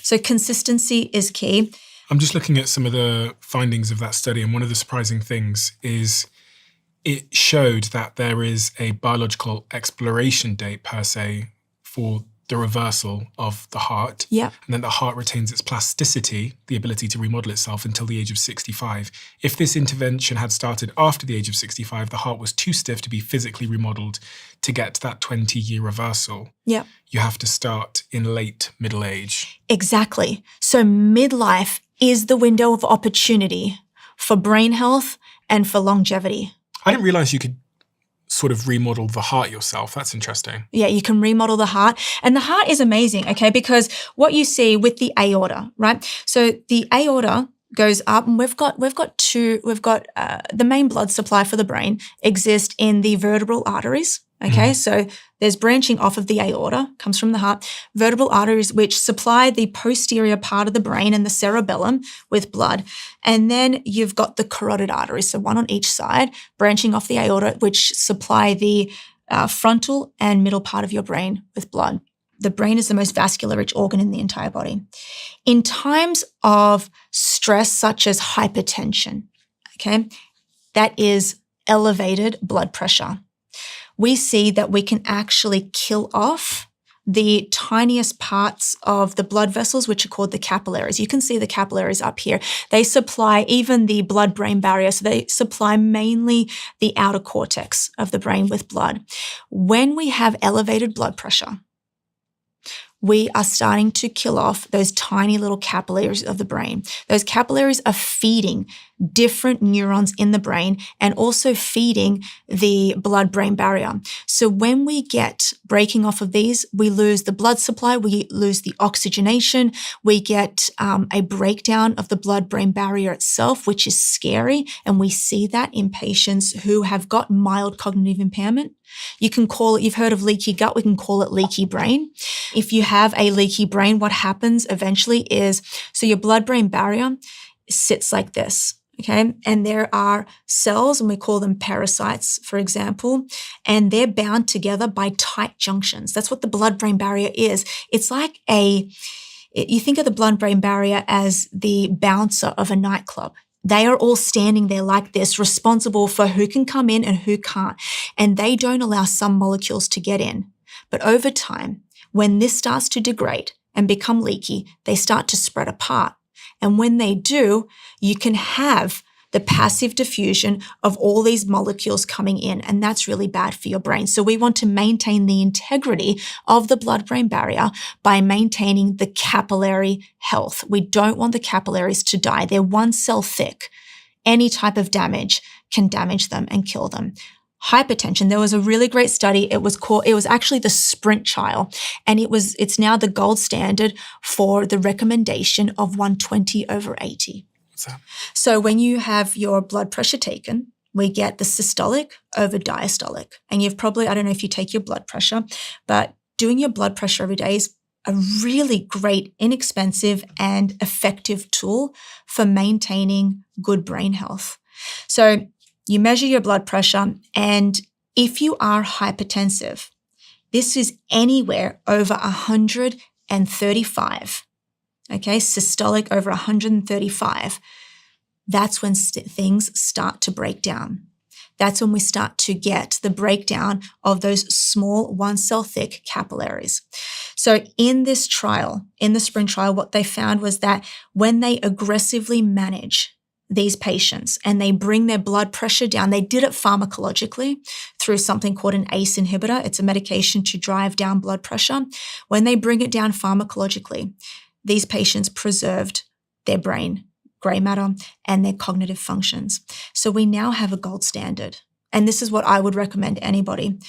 So consistency is key. I'm just looking at some of the findings of that study. And one of the surprising things is it showed that there is a biological exploration date per se for the reversal of the heart. Yeah. And then the heart retains its plasticity, the ability to remodel itself until the age of 65. If this intervention had started after the age of 65, the heart was too stiff to be physically remodeled to get that 20-year reversal. Yeah. You have to start in late middle age. Exactly. So midlife is the window of opportunity for brain health and for longevity. I didn't realize you could sort of remodel the heart yourself. That's interesting. Yeah, you can remodel the heart. And the heart is amazing, okay? Because what you see with the aorta, right? So the aorta goes up and we've got the main blood supply for the brain exists in the vertebral arteries. Okay, so there's branching off of the aorta, comes from the heart, vertebral arteries, which supply the posterior part of the brain and the cerebellum with blood. And then you've got the carotid arteries, so one on each side, branching off the aorta, which supply the frontal and middle part of your brain with blood. The brain is the most vascular-rich organ in the entire body. In times of stress, such as hypertension, okay, that is elevated blood pressure, we see that we can actually kill off the tiniest parts of the blood vessels, which are called the capillaries. You can see the capillaries up here. They supply even the blood-brain barrier, so they supply mainly the outer cortex of the brain with blood. When we have elevated blood pressure, we are starting to kill off those tiny little capillaries of the brain. Those capillaries are feeding different neurons in the brain and also feeding the blood-brain barrier. So when we get breaking off of these, we lose the blood supply, we lose the oxygenation, we get a breakdown of the blood-brain barrier itself, which is scary. And we see that in patients who have got mild cognitive impairment. You can call it, you've heard of leaky gut, we can call it leaky brain. If you have a leaky brain, what happens eventually is, so your blood-brain barrier sits like this, okay? And there are cells, and we call them pericytes, for example, and they're bound together by tight junctions. That's what the blood-brain barrier is. It's like you think of the blood-brain barrier as the bouncer of a nightclub. They are all standing there like this, responsible for who can come in and who can't. And they don't allow some molecules to get in. But over time, when this starts to degrade and become leaky, they start to spread apart. And when they do, you can have the passive diffusion of all these molecules coming in, and that's really bad for your brain. So we want to maintain the integrity of the blood-brain barrier by maintaining the capillary health. We don't want the capillaries to die. They're one cell thick. Any type of damage can damage them and kill them. Hypertension, there was a really great study. It was actually the SPRINT trial, and it's now the gold standard for the recommendation of 120/80. So when you have your blood pressure taken, we get the systolic over diastolic. And you've probably, I don't know if you take your blood pressure, but doing your blood pressure every day is a really great, inexpensive, and effective tool for maintaining good brain health. So you measure your blood pressure, and if you are hypertensive, this is anywhere over 135. Okay, systolic over 135, that's when things start to break down. That's when we start to get the breakdown of those small one cell thick capillaries. So in this trial, in the SPRINT trial, what they found was that when they aggressively manage these patients and they bring their blood pressure down, they did it pharmacologically through something called an ACE inhibitor. It's a medication to drive down blood pressure. When they bring it down pharmacologically, these patients preserved their brain, grey matter, and their cognitive functions. So we now have a gold standard. And this is what I would recommend anybody.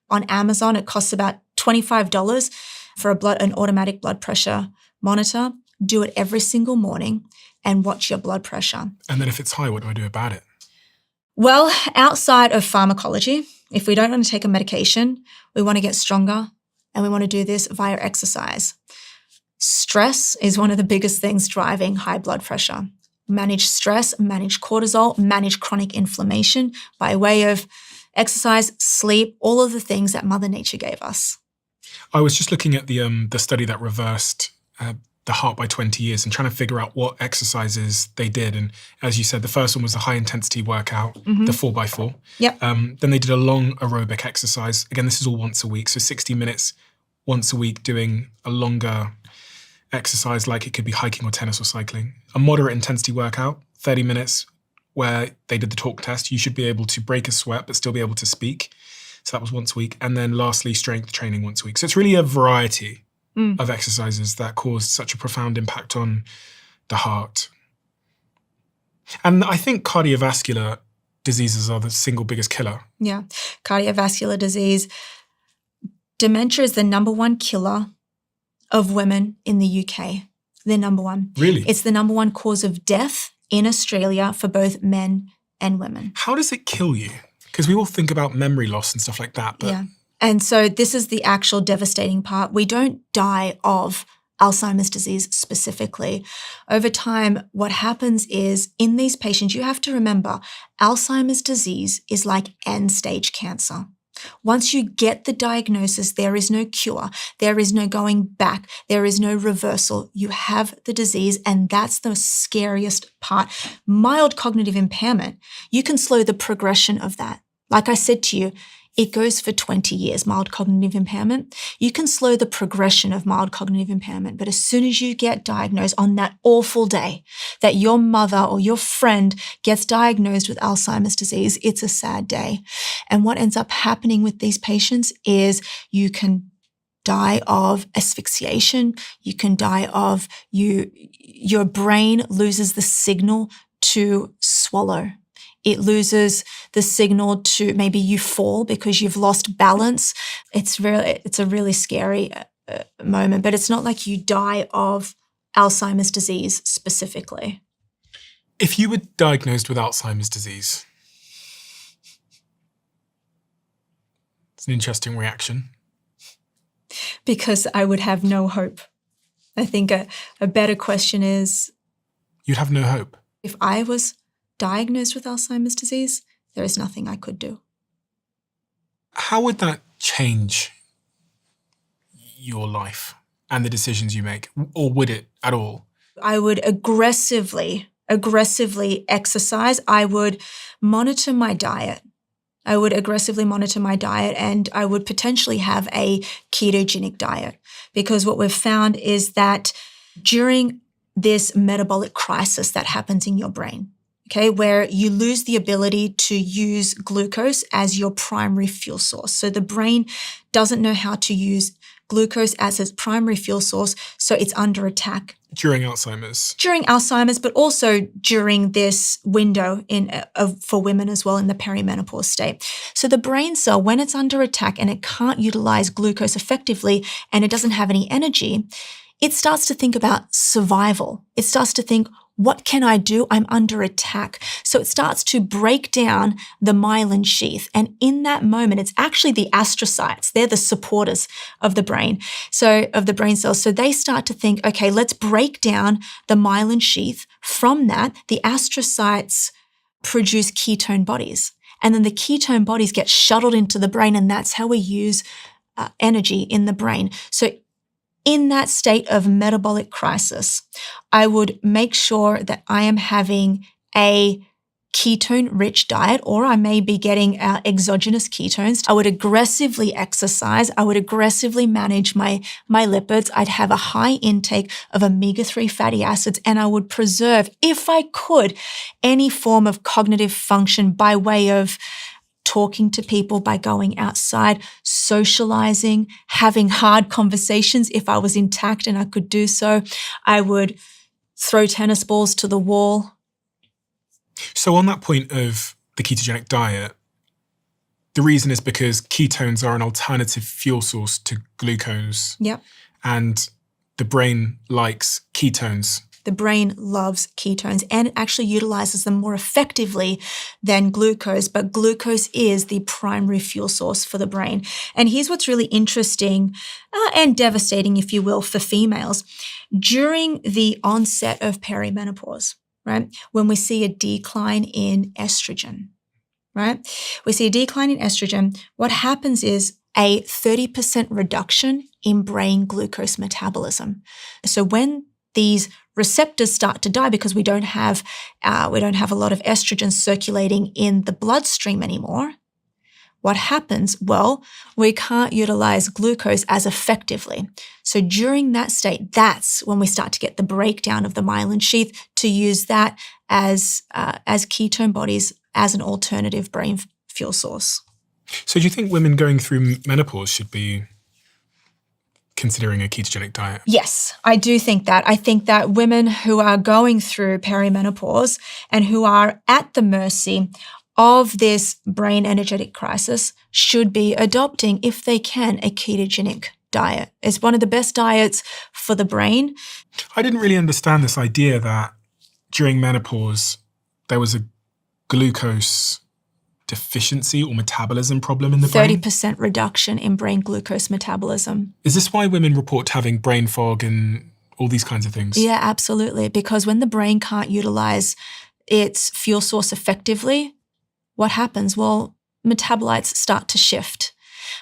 On Amazon, it costs about $25 for an automatic blood pressure monitor. Do it every single morning and watch your blood pressure. And then if it's high, what do I do about it? Well, outside of pharmacology, if we don't want to take a medication, we want to get stronger, and we want to do this via exercise. Stress is one of the biggest things driving high blood pressure. manage stress, manage cortisol, manage chronic inflammation by way of exercise, sleep, all of the things that Mother Nature gave us. I was just looking at the study that reversed the heart by 20 years and trying to figure out what exercises they did. And as you said, the first one was a high intensity workout, the 4x4. Yep. Then they did a long aerobic exercise. Again, this is all once a week. So 60 minutes once a week doing a longer exercise, like it could be hiking or tennis or cycling. A moderate intensity workout, 30 minutes, where they did the talk test. You should be able to break a sweat, but still be able to speak. So that was once a week. And then lastly, strength training once a week. So it's really a variety of exercises that caused such a profound impact on the heart. And I think cardiovascular diseases are the single biggest killer. Yeah. Cardiovascular disease. Dementia is the number one killer of women in the UK. They're number one. Really? It's the number one cause of death in Australia for both men and women. How does it kill you? Because we all think about memory loss and stuff like that. But Yeah. And so this is the actual devastating part. We don't die of Alzheimer's disease specifically. Over time, what happens is in these patients, you have to remember Alzheimer's disease is like end-stage cancer. Once you get the diagnosis, there is no cure. There is no going back. There is no reversal. You have the disease, and that's the scariest part. Mild cognitive impairment, you can slow the progression of that. Like I said to you, it goes for 20 years, mild cognitive impairment. You can slow the progression of mild cognitive impairment, but as soon as you get diagnosed on that awful day that your mother or your friend gets diagnosed with Alzheimer's disease, it's a sad day. And what ends up happening with these patients is you can die of asphyxiation. You can die of your brain loses the signal to swallow. It loses the signal to maybe you fall because you've lost balance. It's a really scary moment, but it's not like you die of Alzheimer's disease specifically. if you were diagnosed with Alzheimer's disease, it's an interesting reaction. Because I would have no hope. I think a better question is, You'd have no hope. if I was diagnosed with Alzheimer's disease, there is nothing I could do. How would that change your life and the decisions you make? Or would it at all? I would aggressively exercise. I would monitor my diet. I would aggressively monitor my diet, and I would potentially have a ketogenic diet, because what we've found is that during this metabolic crisis that happens in your brain, okay, where you lose the ability to use glucose as your primary fuel source. So the brain doesn't know how to use glucose as its primary fuel source, so it's under attack. During Alzheimer's? During Alzheimer's, but also during this window for women as well in the perimenopause state. So the brain cell, when it's under attack and it can't utilize glucose effectively and it doesn't have any energy, it starts to think about survival. It starts to think, what can I do? I'm under attack. So it starts to break down the myelin sheath. And in that moment, it's actually the astrocytes. They're the supporters of the brain, so of the brain cells. So they start to think, okay, let's break down the myelin sheath. From that, the astrocytes produce ketone bodies. And then the ketone bodies get shuttled into the brain, and that's how we use energy in the brain. So in that state of metabolic crisis, I would make sure that I am having a ketone-rich diet, or I may be getting exogenous ketones. I would aggressively exercise. I would aggressively manage my lipids. I'd have a high intake of omega-3 fatty acids, and I would preserve, if I could, any form of cognitive function by way of talking to people, by going outside, socializing, having hard conversations. If I was intact and I could do so, I would throw tennis balls to the wall. So on that point of the ketogenic diet, the reason is because ketones are an alternative fuel source to glucose. Yep. And the brain likes ketones. The brain loves ketones and it actually utilizes them more effectively than glucose, but glucose is the primary fuel source for the brain. And here's what's really interesting and devastating, if you will, for females. During the onset of perimenopause, right? When we see a decline in estrogen, right? We see a decline in estrogen. What happens is a 30% reduction in brain glucose metabolism. So when these receptors start to die because we don't have a lot of estrogen circulating in the bloodstream anymore, what happens? Well, we can't utilize glucose as effectively. So during that state, that's when we start to get the breakdown of the myelin sheath to use that as ketone bodies as an alternative brain fuel source. So do you think women going through menopause should be considering a ketogenic diet? Yes, I do think that. I think that women who are going through perimenopause and who are at the mercy of this brain energetic crisis should be adopting, if they can, a ketogenic diet. It's one of the best diets for the brain. I didn't really understand this idea that during menopause there was a glucose deficiency or metabolism problem in the brain. 30% reduction in brain glucose metabolism. Is this why women report having brain fog and all these kinds of things? Yeah, absolutely. Because when the brain can't utilize its fuel source effectively, what happens? Well, metabolites start to shift.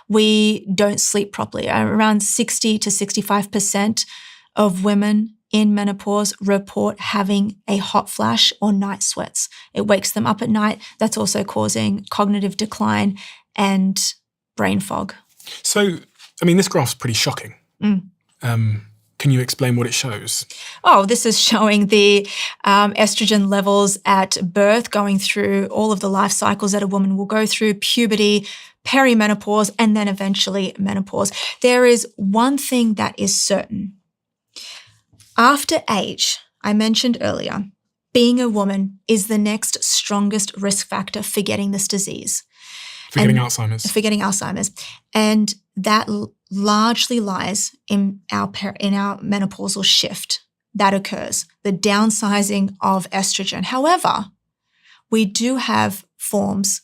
We don't sleep properly. Around 60 to 65% of women in menopause report having a hot flash or night sweats. It wakes them up at night. That's also causing cognitive decline and brain fog. So, I mean, this graph's pretty shocking. Can you explain what it shows? Oh, this is showing the estrogen levels at birth, going through all of the life cycles that a woman will go through: puberty, perimenopause, and then eventually menopause. There is one thing that is certain. After age, I mentioned earlier, being a woman is the next strongest risk factor for getting this disease. For getting Alzheimer's. And that largely lies in our menopausal shift that occurs, the downsizing of estrogen. However, we do have forms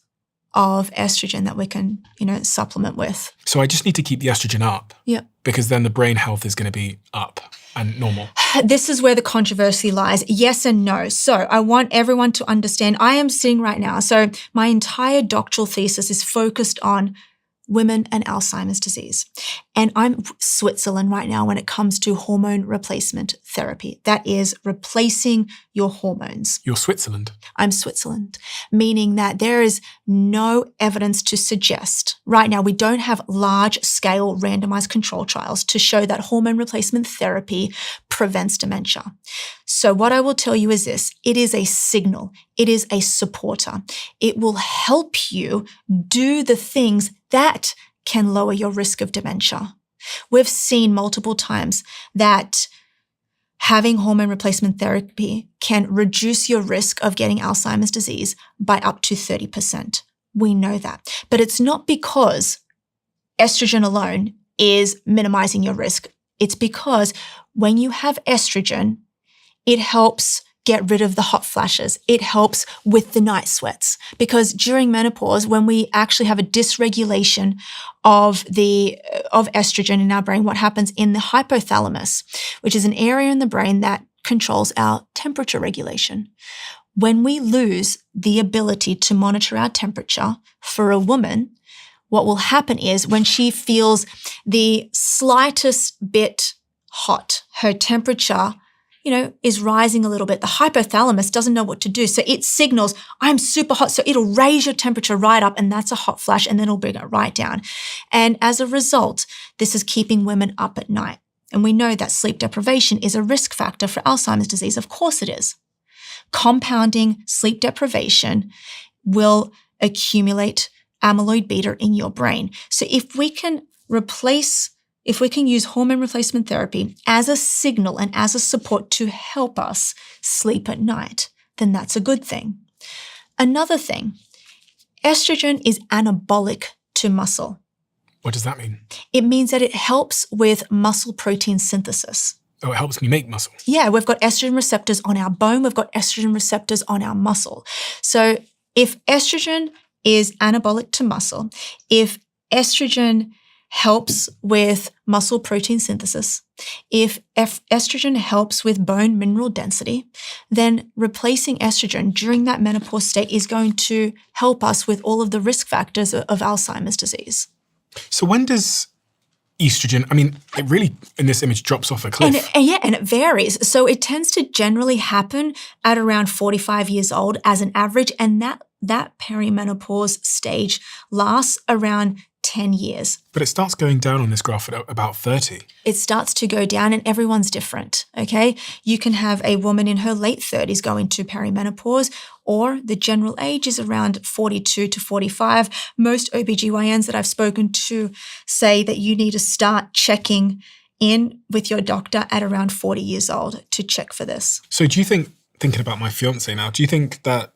of estrogen that we can, supplement with. So I just need to keep the estrogen up. Yeah. Because then the brain health is going to be up and normal. This is where the controversy lies. Yes and no. So I want everyone to understand, I am sitting right now. So my entire doctoral thesis is focused on women and Alzheimer's disease. And I'm Switzerland right now when it comes to hormone replacement therapy. That is replacing your hormones. You're Switzerland. I'm Switzerland, meaning that there is no evidence to suggest, right now we don't have large-scale randomized control trials to show that hormone replacement therapy prevents dementia. So what I will tell you is this: it is a signal. It is a supporter. It will help you do the things that can lower your risk of dementia. We've seen multiple times that having hormone replacement therapy can reduce your risk of getting Alzheimer's disease by up to 30%. We know that. But it's not because estrogen alone is minimizing your risk. It's because when you have estrogen, it helps get rid of the hot flashes. It helps with the night sweats, because during menopause, when we actually have a dysregulation of estrogen in our brain, what happens in the hypothalamus, which is an area in the brain that controls our temperature regulation. When we lose the ability to monitor our temperature for a woman, what will happen is when she feels the slightest bit hot, her temperature is rising a little bit. The hypothalamus doesn't know what to do. So it signals, I'm super hot. So it'll raise your temperature right up, and that's a hot flash, and then it'll bring it right down. And as a result, this is keeping women up at night. And we know that sleep deprivation is a risk factor for Alzheimer's disease. Of course it is. Compounding sleep deprivation will accumulate amyloid beta in your brain. So if we can use hormone replacement therapy as a signal and as a support to help us sleep at night, then that's a good thing. Another thing, estrogen is anabolic to muscle. What does that mean? It means that it helps with muscle protein synthesis. Oh, it helps me make muscle. Yeah, we've got estrogen receptors on our bone. We've got estrogen receptors on our muscle. So if estrogen is anabolic to muscle, if estrogen helps with muscle protein synthesis, if estrogen helps with bone mineral density, then replacing estrogen during that menopause state is going to help us with all of the risk factors of Alzheimer's disease. So when does estrogen, I mean, it really, in this image, drops off a cliff. And it varies. So it tends to generally happen at around 45 years old as an average, and that perimenopause stage lasts around 10 years. But it starts going down on this graph at about 30. It starts to go down, and everyone's different, okay? You can have a woman in her late 30s go into perimenopause, or the general age is around 42 to 45. Most OBGYNs that I've spoken to say that you need to start checking in with your doctor at around 40 years old to check for this. So do you think, thinking about my fiance now, do you think that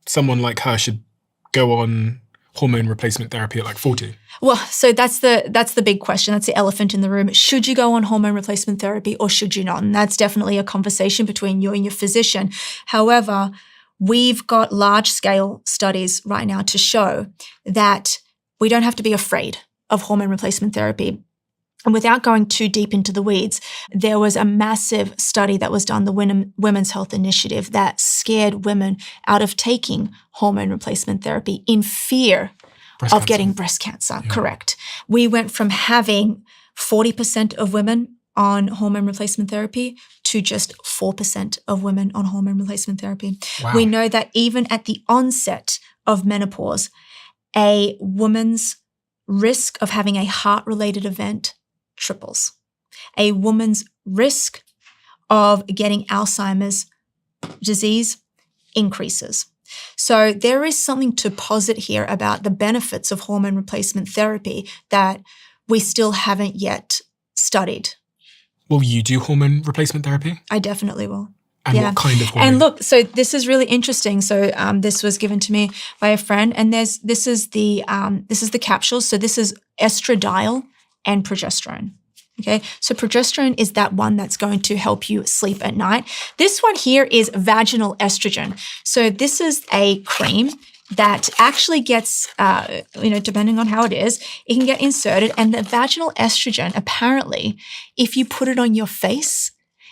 someone like her should go on hormone replacement therapy at like 40? Well, so that's the big question. That's the elephant in the room. Should you go on hormone replacement therapy or should you not? And that's definitely a conversation between you and your physician. However, we've got large-scale studies right now to show that we don't have to be afraid of hormone replacement therapy. And without going too deep into the weeds, there was a massive study that was done, the Women's Health Initiative, that scared women out of taking hormone replacement therapy in fear of getting breast cancer. Yeah. Correct. We went from having 40% of women on hormone replacement therapy to just 4% of women on hormone replacement therapy. Wow. We know that even at the onset of menopause, a woman's risk of having a heart-related event triples. A woman's risk of getting Alzheimer's disease increases. So there is something to posit here about the benefits of hormone replacement therapy that we still haven't yet studied. Will you do hormone replacement therapy? I definitely will. And what kind of hormone? And look, so this is really interesting. So this was given to me by a friend, and this is the capsules. So this is estradiol and progesterone. Okay, so progesterone is that one that's going to help you sleep at night. This one here is vaginal estrogen. So this is a cream that actually gets, depending on how it is, it can get inserted. And the vaginal estrogen, apparently, if you put it on your face,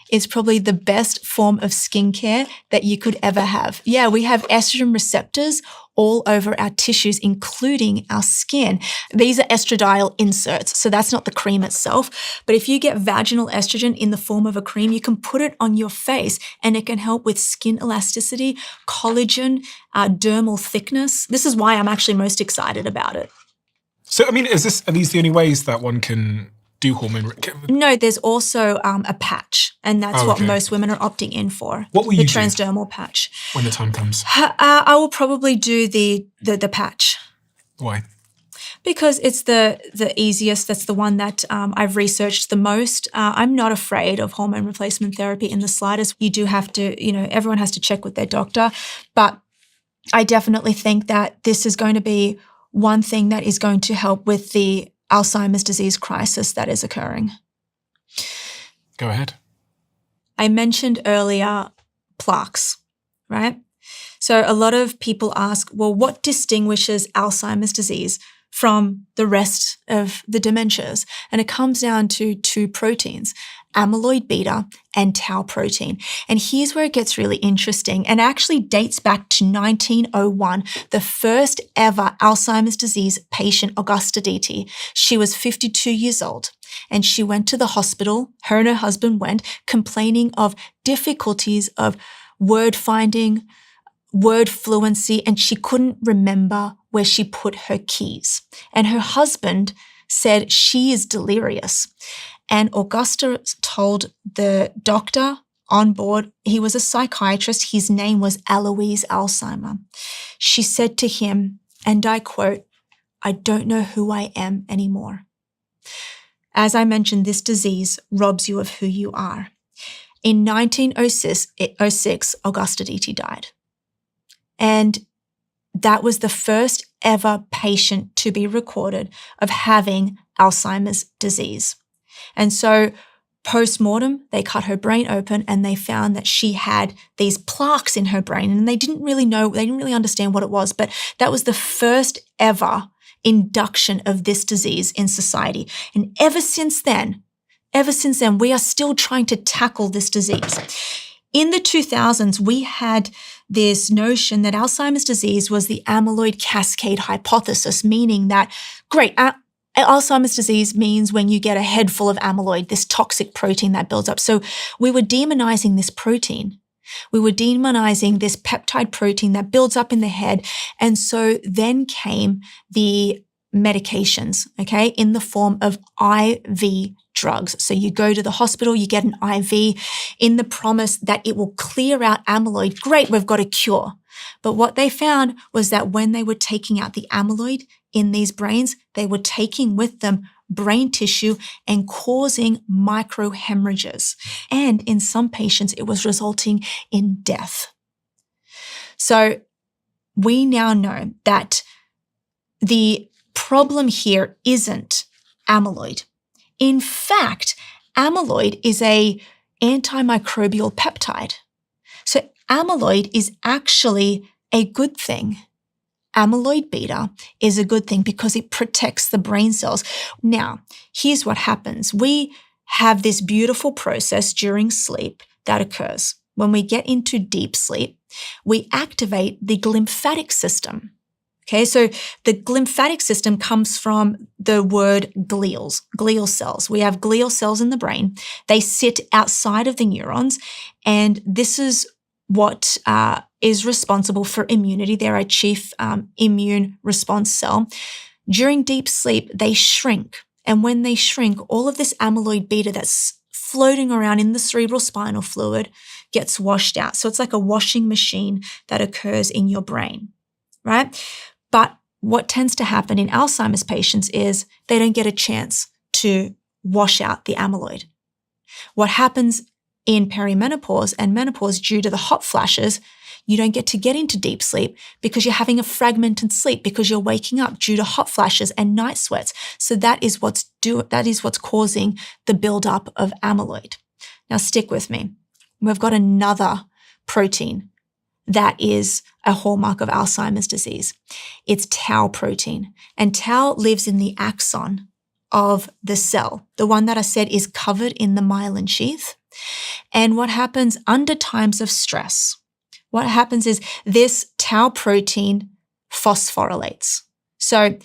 is probably the best form of skincare that you could ever have. Yeah, we have estrogen receptors all over our tissues, including our skin. These are estradiol inserts, so that's not the cream itself. But if you get vaginal estrogen in the form of a cream, you can put it on your face and it can help with skin elasticity, collagen, dermal thickness. This is why I'm actually most excited about it. So, I mean, are these the only ways that one can do hormone? No, there's also a patch, and that's what most women are opting in for. What will you do? The transdermal patch. When the time comes? I will probably do the patch. Why? Because it's the easiest. That's the one that I've researched the most. I'm not afraid of hormone replacement therapy in the slightest. You do have to, everyone has to check with their doctor, but I definitely think that this is going to be one thing that is going to help with the Alzheimer's disease crisis that is occurring. Go ahead. I mentioned earlier plaques, right? So a lot of people ask, well, what distinguishes Alzheimer's disease from the rest of the dementias? And it comes down to two proteins, amyloid beta and tau protein. And here's where it gets really interesting and actually dates back to 1901, the first ever Alzheimer's disease patient, Augusta Deety. She was 52 years old and she went to the hospital, her and her husband went, complaining of difficulties of word finding, word fluency, and she couldn't remember where she put her keys. And her husband said she is delirious. And Augusta told the doctor on board, he was a psychiatrist, his name was Alois Alzheimer. She said to him, and I quote, "I don't know who I am anymore." As I mentioned, this disease robs you of who you are. In 1906, Augusta Deety died. And that was the first ever patient to be recorded of having Alzheimer's disease. And so post-mortem, they cut her brain open and they found that she had these plaques in her brain, and they didn't really understand what it was, but that was the first ever induction of this disease in society. And ever since then, we are still trying to tackle this disease. In the 2000s, we had this notion that Alzheimer's disease was the amyloid cascade hypothesis, meaning that, Alzheimer's disease means when you get a head full of amyloid, this toxic protein that builds up. So we were demonizing this protein. We were demonizing this peptide protein that builds up in the head. And so then came the medications, okay, in the form of IV drugs. So you go to the hospital, you get an IV in the promise that it will clear out amyloid. Great, we've got a cure. But what they found was that when they were taking out the amyloid in these brains, they were taking with them brain tissue and causing microhemorrhages. And in some patients, it was resulting in death. So we now know that the problem here isn't amyloid. In fact, amyloid is an antimicrobial peptide. So amyloid is actually a good thing. Amyloid beta is a good thing because it protects the brain cells. Now, here's what happens. We have this beautiful process during sleep that occurs. When we get into deep sleep, we activate the glymphatic system. Okay, so the glymphatic system comes from the word glial cells. We have glial cells in the brain. They sit outside of the neurons, and this is what is responsible for immunity. They're a chief immune response cell. During deep sleep, they shrink. And when they shrink, all of this amyloid beta that's floating around in the cerebral spinal fluid gets washed out. So it's like a washing machine that occurs in your brain, right? But what tends to happen in Alzheimer's patients is they don't get a chance to wash out the amyloid. What happens in perimenopause and menopause due to the hot flashes, you don't get into deep sleep because you're having a fragmented sleep because you're waking up due to hot flashes and night sweats. So that is what's causing the buildup of amyloid. Now stick with me. We've got another protein that is a hallmark of Alzheimer's disease. It's tau protein, and tau lives in the axon of the cell, the one that I said is covered in the myelin sheath. And what happens under times of stress? What happens is this tau protein phosphorylates. So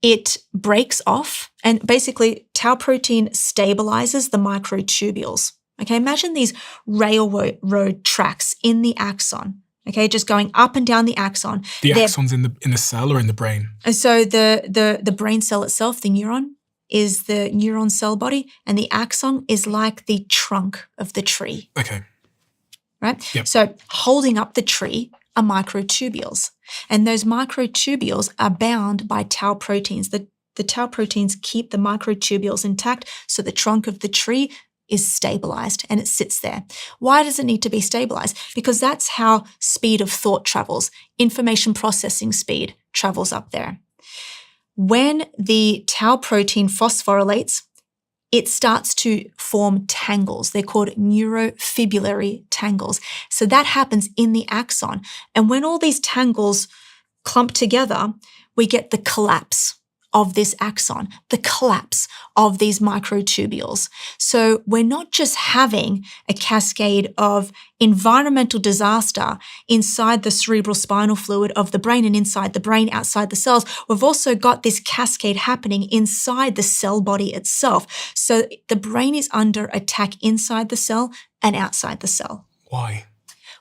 it breaks off, and basically tau protein stabilizes the microtubules. Okay, imagine these railroad tracks in the axon. Okay, just going up and down the axon. The axon's in the cell or in the brain? And so the brain cell itself, the neuron, is the neuron cell body, and the axon is like the trunk of the tree. Okay. Right? Yep. So holding up the tree are microtubules, and those microtubules are bound by tau proteins. The tau proteins keep the microtubules intact, so the trunk of the tree is stabilized and it sits there. Why does it need to be stabilized? Because that's how speed of thought travels. Information processing speed travels up there. When the tau protein phosphorylates, it starts to form tangles. They're called neurofibrillary tangles. So that happens in the axon. And when all these tangles clump together, we get the collapse of this axon, the collapse of these microtubules. So we're not just having a cascade of environmental disaster inside the cerebral spinal fluid of the brain and inside the brain, outside the cells. We've also got this cascade happening inside the cell body itself. So the brain is under attack inside the cell and outside the cell. Why?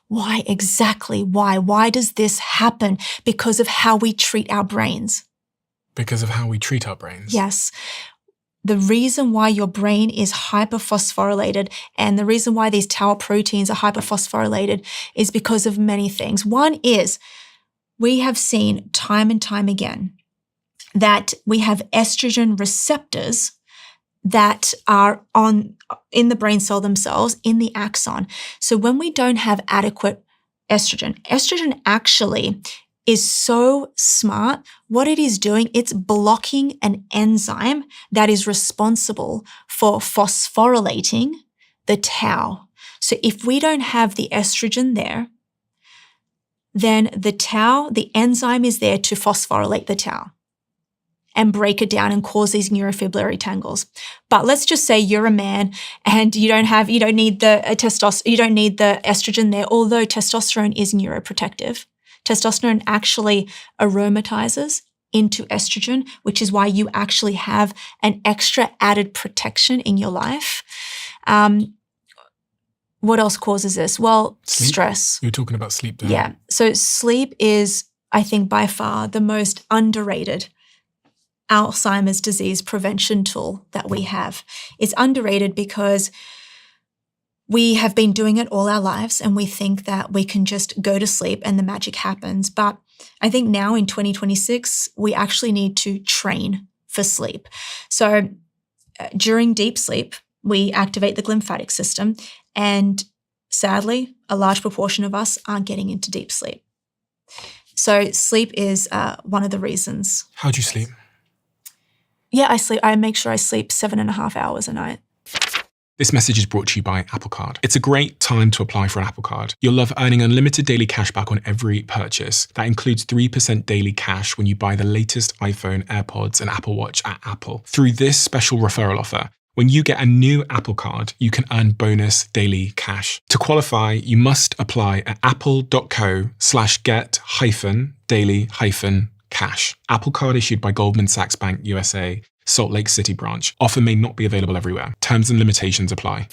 Why exactly? Why? Why does this happen? Because of how we treat our brains. Because of how we treat our brains? Yes. The reason why your brain is hyperphosphorylated and the reason why these tau proteins are hyperphosphorylated is because of many things. One is we have seen time and time again that we have estrogen receptors that are in the brain cell themselves, in the axon. So when we don't have adequate estrogen actually is so smart. What it is doing, it's blocking an enzyme that is responsible for phosphorylating the tau. So if we don't have the estrogen there, then the enzyme is there to phosphorylate the tau. and break it down and cause these neurofibrillary tangles. But let's just say you're a man and you don't need the estrogen there, although testosterone is neuroprotective. Testosterone actually aromatizes into estrogen, which is why you actually have an extra added protection in your life. What else causes this? Well, Sleep? Stress. You were talking about sleep there. Yeah. So sleep is, I think, by far the most underrated Alzheimer's disease prevention tool that we have. It's underrated because we have been doing it all our lives and we think that we can just go to sleep and the magic happens. But I think now in 2026, we actually need to train for sleep. So during deep sleep, we activate the glymphatic system, and sadly, a large proportion of us aren't getting into deep sleep. So sleep is one of the reasons. How do you sleep? Yeah, I make sure I sleep 7.5 hours a night. This message is brought to you by Apple Card. It's a great time to apply for an Apple Card. You'll love earning unlimited daily cash back on every purchase. That includes 3% daily cash when you buy the latest iPhone, AirPods, and Apple Watch at Apple. Through this special referral offer, when you get a new Apple Card, you can earn bonus daily cash. To qualify, you must apply at apple.co/get-daily-cash. Apple Card issued by Goldman Sachs Bank USA, Salt Lake City branch. Offer may not be available everywhere. Terms and limitations apply.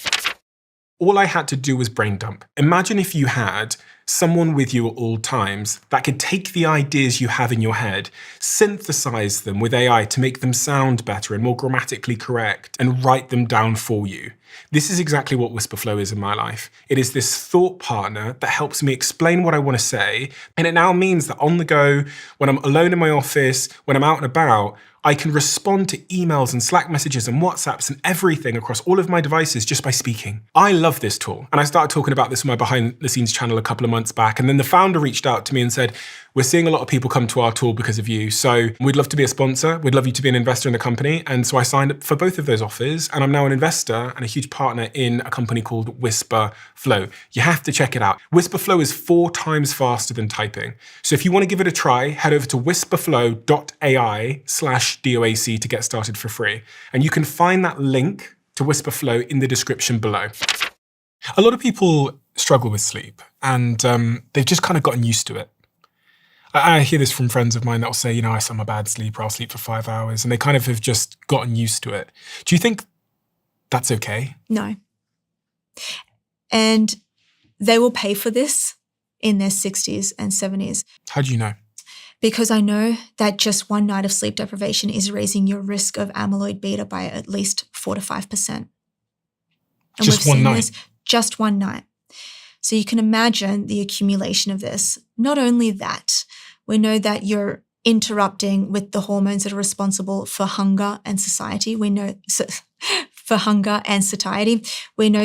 All I had to do was brain dump. Imagine if you had someone with you at all times that could take the ideas you have in your head, synthesize them with AI to make them sound better and more grammatically correct, and write them down for you. This is exactly what Whisperflow is in my life. It is this thought partner that helps me explain what I want to say, and it now means that on the go, when I'm alone in my office, when I'm out and about, I can respond to emails and Slack messages and WhatsApps and everything across all of my devices just by speaking. I love this tool. And I started talking about this on my behind the scenes channel a couple of months back. And then the founder reached out to me and said, we're seeing a lot of people come to our tool because of you. So we'd love to be a sponsor. We'd love you to be an investor in the company. And so I signed up for both of those offers. And I'm now an investor and a huge partner in a company called Whisperflow. You have to check it out. Whisperflow is 4 times faster than typing. So if you want to give it a try, head over to whisperflow.ai/DOAC to get started for free. And you can find that link to Whisperflow in the description below. A lot of people struggle with sleep and they've just kind of gotten used to it. I hear this from friends of mine that will say, I'm a bad sleeper, I'll sleep for 5 hours, and they kind of have just gotten used to it. Do you think that's okay? No. And they will pay for this in their 60s and 70s. How do you know? Because I know that just one night of sleep deprivation is raising your risk of amyloid beta by at least 4 to 5%. And just one night? Just one night. So you can imagine the accumulation of this. Not only that, we know that you're interrupting with the hormones that are responsible for hunger and satiety. We know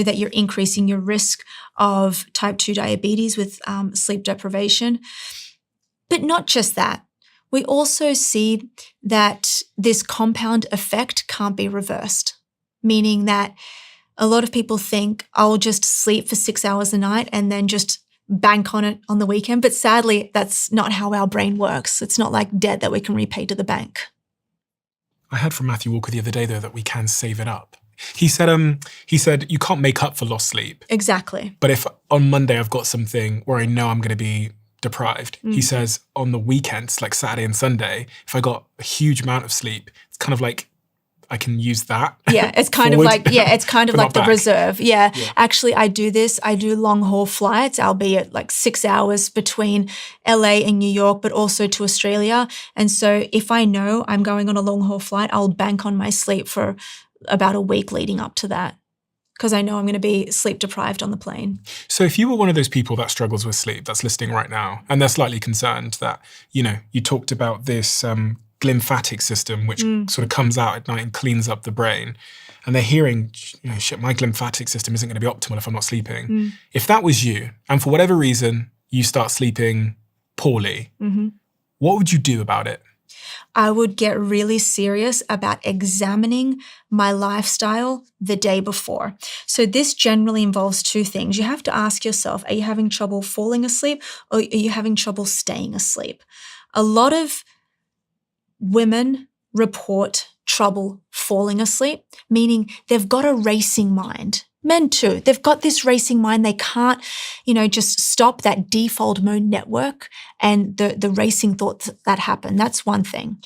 that you're increasing your risk of type 2 diabetes with sleep deprivation. But not just that. We also see that this compound effect can't be reversed, meaning that a lot of people think I'll just sleep for 6 hours a night and then just bank on it on the weekend. But sadly, that's not how our brain works. It's not like debt that we can repay to the bank. I heard from Matthew Walker the other day, though, that we can save it up. He said you can't make up for lost sleep. Exactly. But if on Monday I've got something where I know I'm going to be deprived, he says on the weekends, like Saturday and Sunday, if I got a huge amount of sleep, it's kind of like I can use that. Yeah, it's kind of like, the reserve. Yeah. Actually, I do this. I do long haul flights, albeit like 6 hours between LA and New York, but also to Australia. And so if I know I'm going on a long haul flight, I'll bank on my sleep for about a week leading up to that, because I know I'm going to be sleep deprived on the plane. So if you were one of those people that struggles with sleep that's listening right now, and they're slightly concerned that, you talked about this glymphatic system, which sort of comes out at night and cleans up the brain, and they're hearing, shit, my glymphatic system isn't going to be optimal if I'm not sleeping. If that was you, and for whatever reason, you start sleeping poorly, what would you do about it? I would get really serious about examining my lifestyle the day before. So this generally involves 2 things. You have to ask yourself, are you having trouble falling asleep or are you having trouble staying asleep? A lot of women report trouble falling asleep, meaning they've got a racing mind. Men too, they've got this racing mind. They can't, just stop that default mode network and the racing thoughts that happen. That's one thing.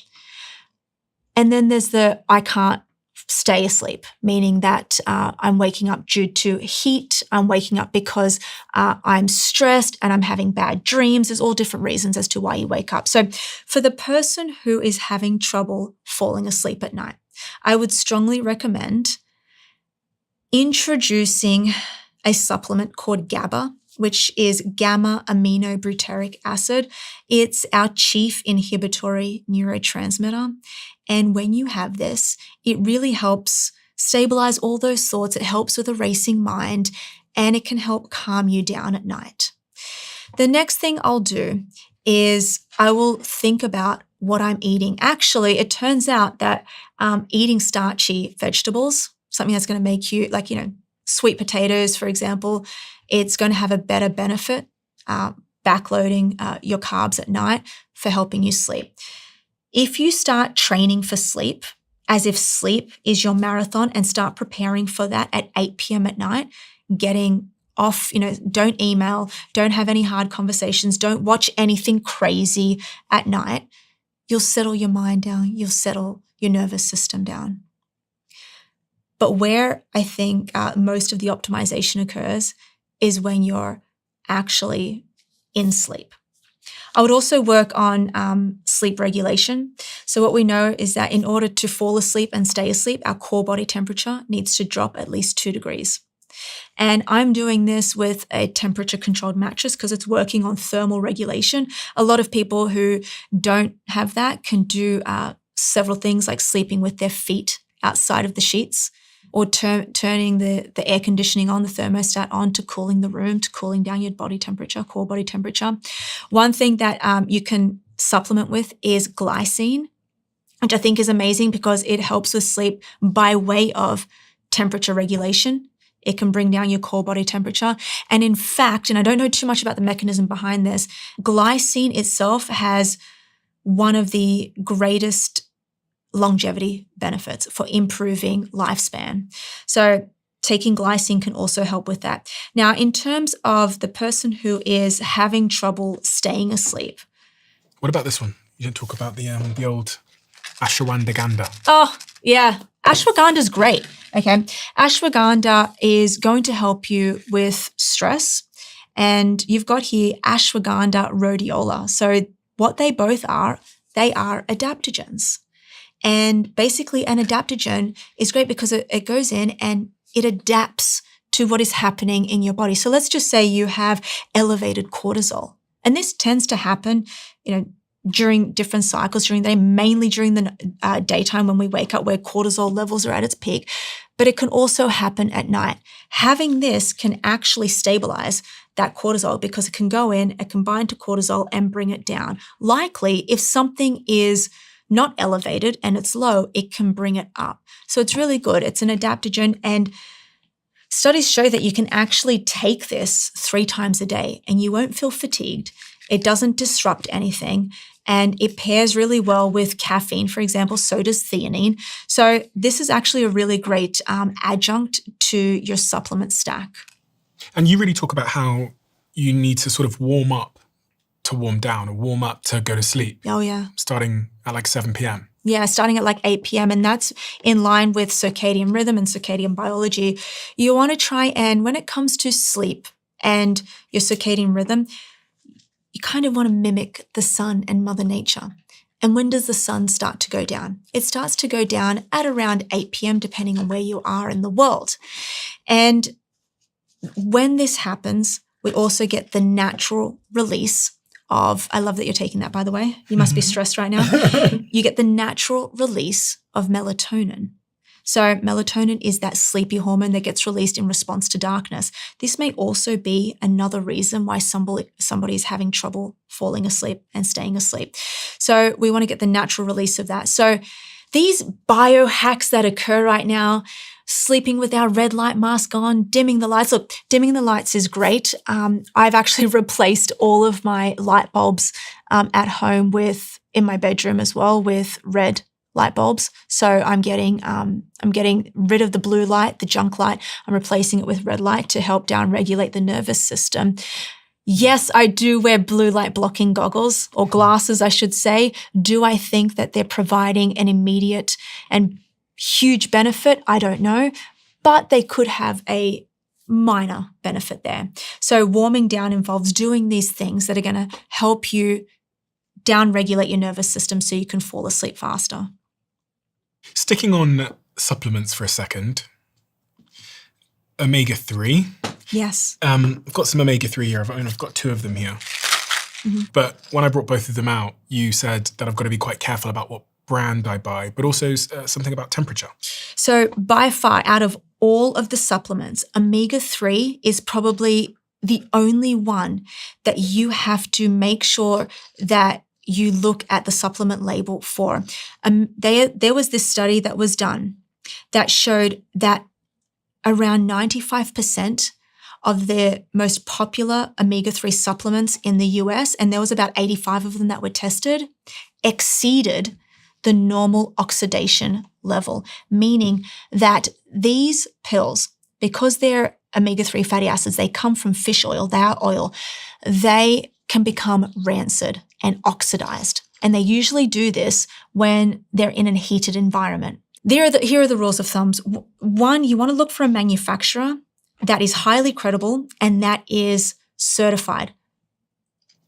And then there's the I can't stay asleep, meaning that I'm waking up due to heat. I'm waking up because I'm stressed and I'm having bad dreams. There's all different reasons as to why you wake up. So for the person who is having trouble falling asleep at night, I would strongly recommend introducing a supplement called GABA, which is gamma-aminobutyric acid. It's our chief inhibitory neurotransmitter. And when you have this, it really helps stabilize all those thoughts. It helps with a racing mind, and it can help calm you down at night. The next thing I'll do is I will think about what I'm eating. Actually, it turns out that eating starchy vegetables, something that's going to make you, sweet potatoes, for example, it's going to have a better benefit, backloading your carbs at night for helping you sleep. If you start training for sleep as if sleep is your marathon and start preparing for that at 8 p.m. at night, getting off, don't email, don't have any hard conversations, don't watch anything crazy at night, you'll settle your mind down, you'll settle your nervous system down. But where I think most of the optimization occurs is when you're actually in sleep. I would also work on sleep regulation. So what we know is that in order to fall asleep and stay asleep, our core body temperature needs to drop at least 2 degrees. And I'm doing this with a temperature-controlled mattress because it's working on thermal regulation. A lot of people who don't have that can do several things like sleeping with their feet outside of the sheets, or turning the air conditioning on, the thermostat on, to cooling the room, to cooling down your body temperature, core body temperature. One thing that you can supplement with is glycine, which I think is amazing because it helps with sleep by way of temperature regulation. It can bring down your core body temperature. And in fact, and I don't know too much about the mechanism behind this, glycine itself has one of the greatest longevity benefits for improving lifespan. So taking glycine can also help with that. Now, in terms of the person who is having trouble staying asleep. What about this one? You didn't talk about the old ashwagandha. Oh, yeah. Ashwagandha is great. Okay. Ashwagandha is going to help you with stress. And you've got here ashwagandha rhodiola. So what they both are, they are adaptogens. And basically an adaptogen is great because it goes in and it adapts to what is happening in your body. So let's just say you have elevated cortisol. And this tends to happen, during different cycles during the day, mainly during the daytime when we wake up, where cortisol levels are at its peak. But it can also happen at night. Having this can actually stabilize that cortisol because it can go in, it can bind to cortisol and bring it down. Likely, if something is not elevated and it's low, it can bring it up. So it's really good. It's an adaptogen, and studies show that you can actually take this 3 times a day and you won't feel fatigued. It doesn't disrupt anything, and it pairs really well with caffeine, for example. So does theanine. So this is actually a really great adjunct to your supplement stack. And you really talk about how you need to sort of warm up to warm down, or warm up to go to sleep. Oh, yeah. Starting at 7 p.m. Yeah, starting at 8 p.m. And that's in line with circadian rhythm and circadian biology. You want to try and, when it comes to sleep and your circadian rhythm, you kind of want to mimic the sun and Mother Nature. And when does the sun start to go down? It starts to go down at around 8 p.m., depending on where you are in the world. And when this happens, we also get the natural release of, I love that you're taking that, by the way. You must be stressed right now. You get the natural release of melatonin. So melatonin is that sleepy hormone that gets released in response to darkness. This may also be another reason why somebody is having trouble falling asleep and staying asleep. So we want to get the natural release of that. So these biohacks that occur right now, sleeping with our red light mask on, dimming the lights. Look, dimming the lights is great. I've actually replaced all of my light bulbs at home in my bedroom as well with red light bulbs. So I'm getting rid of the blue light, the junk light. I'm replacing it with red light to help downregulate the nervous system. Yes, I do wear blue light blocking goggles, or glasses, I should say. Do I think that they're providing an immediate and huge benefit? I don't know, but they could have a minor benefit there. So warming down involves doing these things that are going to help you downregulate your nervous system so you can fall asleep faster. Sticking on supplements for a second, omega-3. Yes. I've got some omega-3 here. I've got 2 of them here. Mm-hmm. But when I brought both of them out, you said that I've got to be quite careful about what brand I buy, but also something about temperature. So by far, out of all of the supplements, omega-3 is probably the only one that you have to make sure that you look at the supplement label for. There was this study that was done that showed that around 95% of the most popular omega-3 supplements in the US, and there was about 85 of them that were tested, exceeded the normal oxidation level, meaning that these pills, because they're omega-3 fatty acids, they come from fish oil, they are oil, they can become rancid and oxidized. And they usually do this when they're in a heated environment. Here are the rules of thumbs. One, you want to look for a manufacturer that is highly credible and that is certified.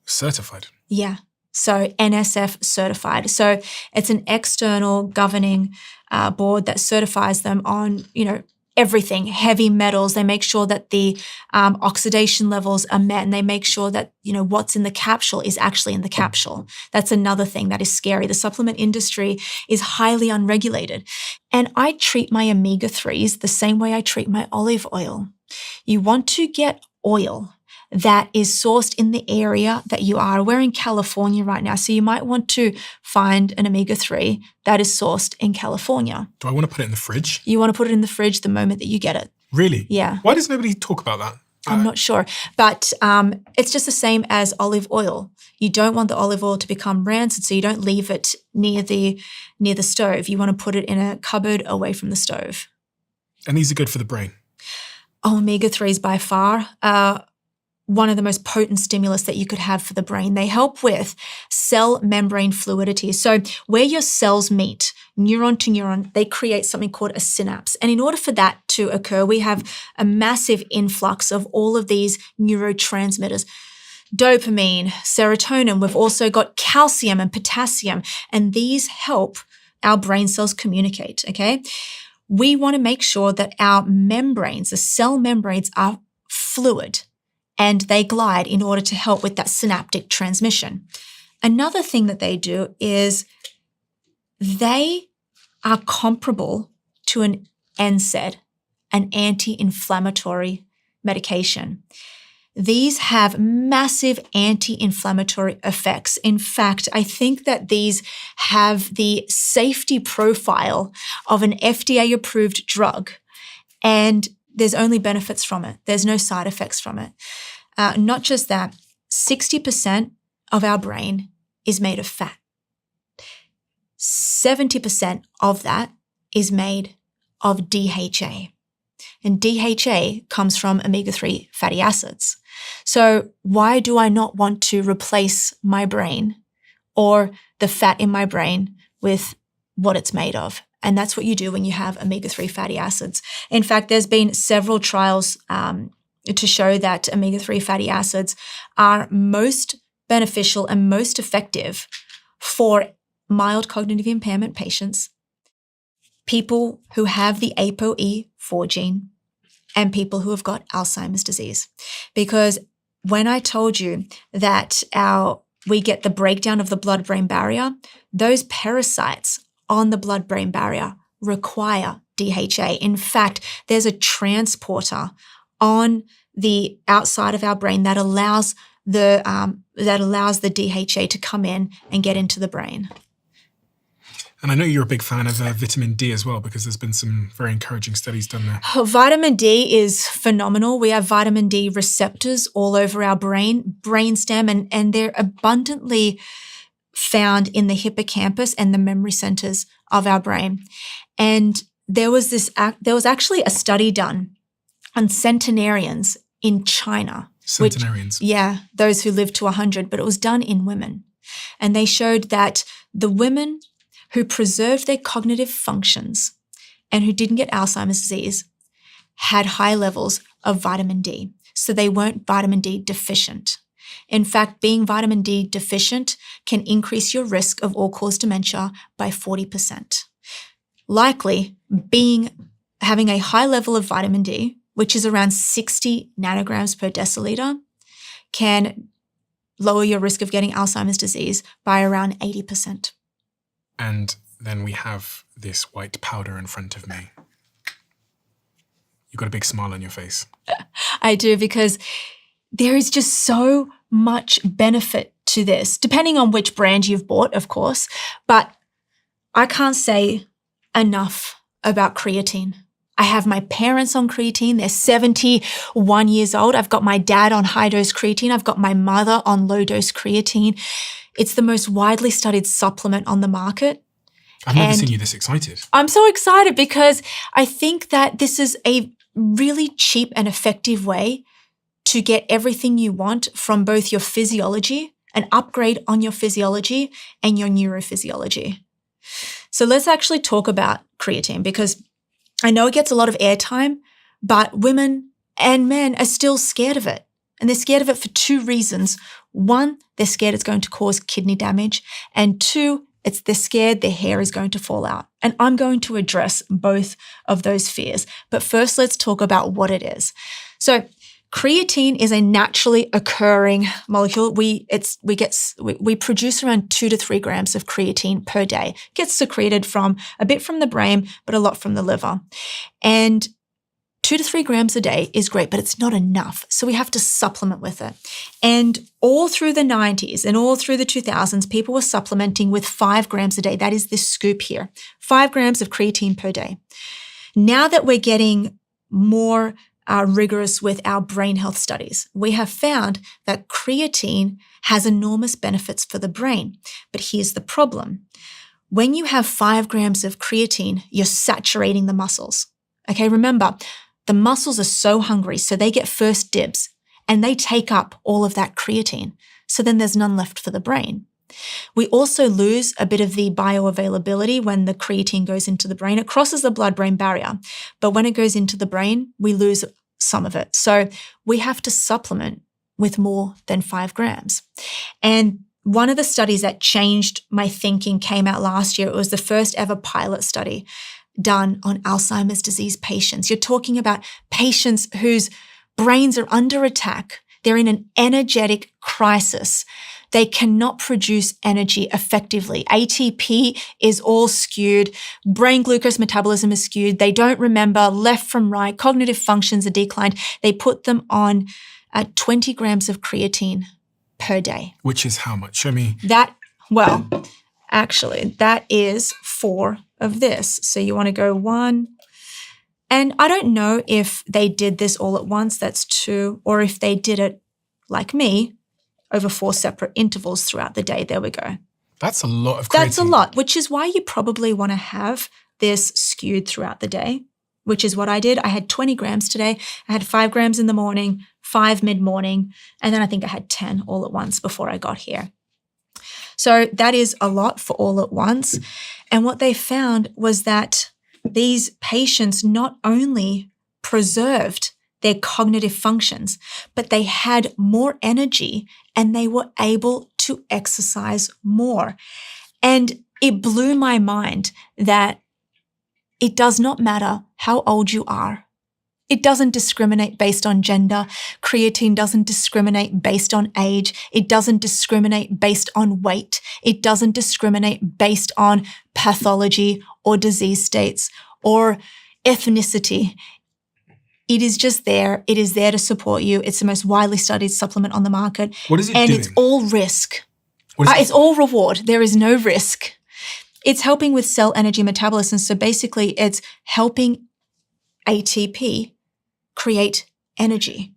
Certified? Yeah. So NSF certified. So it's an external governing board that certifies them on, everything, heavy metals. They make sure that the oxidation levels are met, and they make sure that, what's in the capsule is actually in the capsule. That's another thing that is scary. The supplement industry is highly unregulated. And I treat my omega-3s the same way I treat my olive oil. You want to get oil that is sourced in the area that you are. We're in California right now, so you might want to find an omega-3 that is sourced in California. Do I want to put it in the fridge? You want to put it in the fridge the moment that you get it. Really? Yeah. Why does nobody talk about that? I'm not sure, but it's just the same as olive oil. You don't want the olive oil to become rancid, so you don't leave it near the stove. You want to put it in a cupboard away from the stove. And these are good for the brain? Omega-3s by far one of the most potent stimulus that you could have for the brain. They help with cell membrane fluidity. So where your cells meet, neuron to neuron, they create something called a synapse. And in order for that to occur, we have a massive influx of all of these neurotransmitters. Dopamine, serotonin, we've also got calcium and potassium, and these help our brain cells communicate, okay? We want to make sure that our membranes, the cell membranes, are fluid and they glide in order to help with that synaptic transmission. Another thing that they do is they are comparable to an NSAID, an anti-inflammatory medication. These have massive anti-inflammatory effects. In fact, I think that these have the safety profile of an FDA-approved drug, and there's only benefits from it. There's no side effects from it. Not just that, 60% of our brain is made of fat. 70% of that is made of DHA. And DHA comes from omega-3 fatty acids. So why do I not want to replace my brain or the fat in my brain with what it's made of? And that's what you do when you have omega-3 fatty acids. In fact, there's been several trials to show that omega-3 fatty acids are most beneficial and most effective for mild cognitive impairment patients, people who have the ApoE4 gene, and people who have got Alzheimer's disease. Because when I told you that we get the breakdown of the blood-brain barrier, those parasites on the blood-brain barrier require DHA. In fact, there's a transporter on the outside of our brain that allows the DHA to come in and get into the brain. And I know you're a big fan of vitamin D as well, because there's been some very encouraging studies done there. Vitamin D is phenomenal. We have vitamin D receptors all over our brainstem, and they're abundantly found in the hippocampus and the memory centers of our brain. And there was actually a study done on centenarians in China. Centenarians. Those who lived to 100, but it was done in women. And they showed that the women who preserved their cognitive functions and who didn't get Alzheimer's disease had high levels of vitamin D. So they weren't vitamin D deficient. In fact, being vitamin D deficient can increase your risk of all-cause dementia by 40%. Likely, having a high level of vitamin D, which is around 60 nanograms per deciliter, can lower your risk of getting Alzheimer's disease by around 80%. And then we have this white powder in front of me. You've got a big smile on your face. I do, because there is just so much benefit to this, depending on which brand you've bought, of course. But I can't say enough about creatine. I have my parents on creatine. They're 71 years old. I've got my dad on high-dose creatine. I've got my mother on low-dose creatine. It's the most widely studied supplement on the market. I've never seen you this excited. I'm so excited because I think that this is a really cheap and effective way to get everything you want from both your physiology, an upgrade on your physiology, and your neurophysiology. So let's actually talk about creatine, because I know it gets a lot of airtime, but women and men are still scared of it. And they're scared of it for two reasons. One, they're scared it's going to cause kidney damage. And two, they're scared their hair is going to fall out. And I'm going to address both of those fears. But first, let's talk about what it is. So creatine is a naturally occurring molecule. We produce around 2 to 3 grams of creatine per day. It gets secreted from a bit from the brain, but a lot from the liver. And 2 to 3 grams a day is great, but it's not enough. So we have to supplement with it. And all through the 90s and all through the 2000s, people were supplementing with 5 grams a day. That is this scoop here, 5 grams of creatine per day. Now that we're getting more rigorous with our brain health studies, we have found that creatine has enormous benefits for the brain. But here's the problem. When you have 5 grams of creatine, you're saturating the muscles. Okay, remember, the muscles are so hungry, so they get first dibs and they take up all of that creatine. So then there's none left for the brain. We also lose a bit of the bioavailability when the creatine goes into the brain. It crosses the blood-brain barrier, but when it goes into the brain, we lose some of it. So we have to supplement with more than 5 grams. And one of the studies that changed my thinking came out last year. It was the first ever pilot study done on Alzheimer's disease patients. You're talking about patients whose brains are under attack. They're in an energetic crisis. They cannot produce energy effectively. ATP is all skewed. Brain glucose metabolism is skewed. They don't remember left from right. Cognitive functions are declined. They put them on 20 grams of creatine per day. Which is how much? Show me. Actually, that is 4 of this. So you want to go 1. And I don't know if they did this all at once, that's 2, or if they did it like me over 4 separate intervals throughout the day. There we go. That's a lot of creatine. That's a lot, which is why you probably want to have this skewed throughout the day, which is what I did. I had 20 grams today. I had 5 grams in the morning, 5 mid-morning, and then I think I had 10 all at once before I got here. So that is a lot for all at once. And what they found was that these patients not only preserved their cognitive functions, but they had more energy and they were able to exercise more. And it blew my mind that it does not matter how old you are. It doesn't discriminate based on gender. Creatine doesn't discriminate based on age. It doesn't discriminate based on weight. It doesn't discriminate based on pathology or disease states or ethnicity. It is just there. It is there to support you. It's the most widely studied supplement on the market. What is it and doing? It's all risk. It's all reward. There is no risk. It's helping with cell energy metabolism. So basically, it's helping ATP create energy.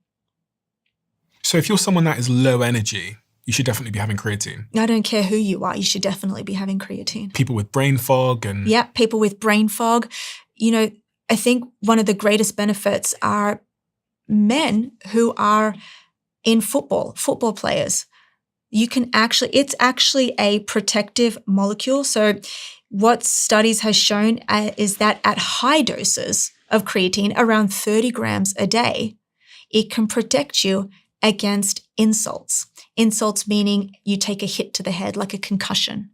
So if you're someone that is low energy, you should definitely be having creatine. I don't care who you are, you should definitely be having creatine. People with brain fog and... Yeah, people with brain fog. I think one of the greatest benefits are men who are in football players. It's actually a protective molecule. So what studies has shown is that at high doses of creatine, around 30 grams a day, it can protect you against insults. Insults meaning you take a hit to the head, like a concussion.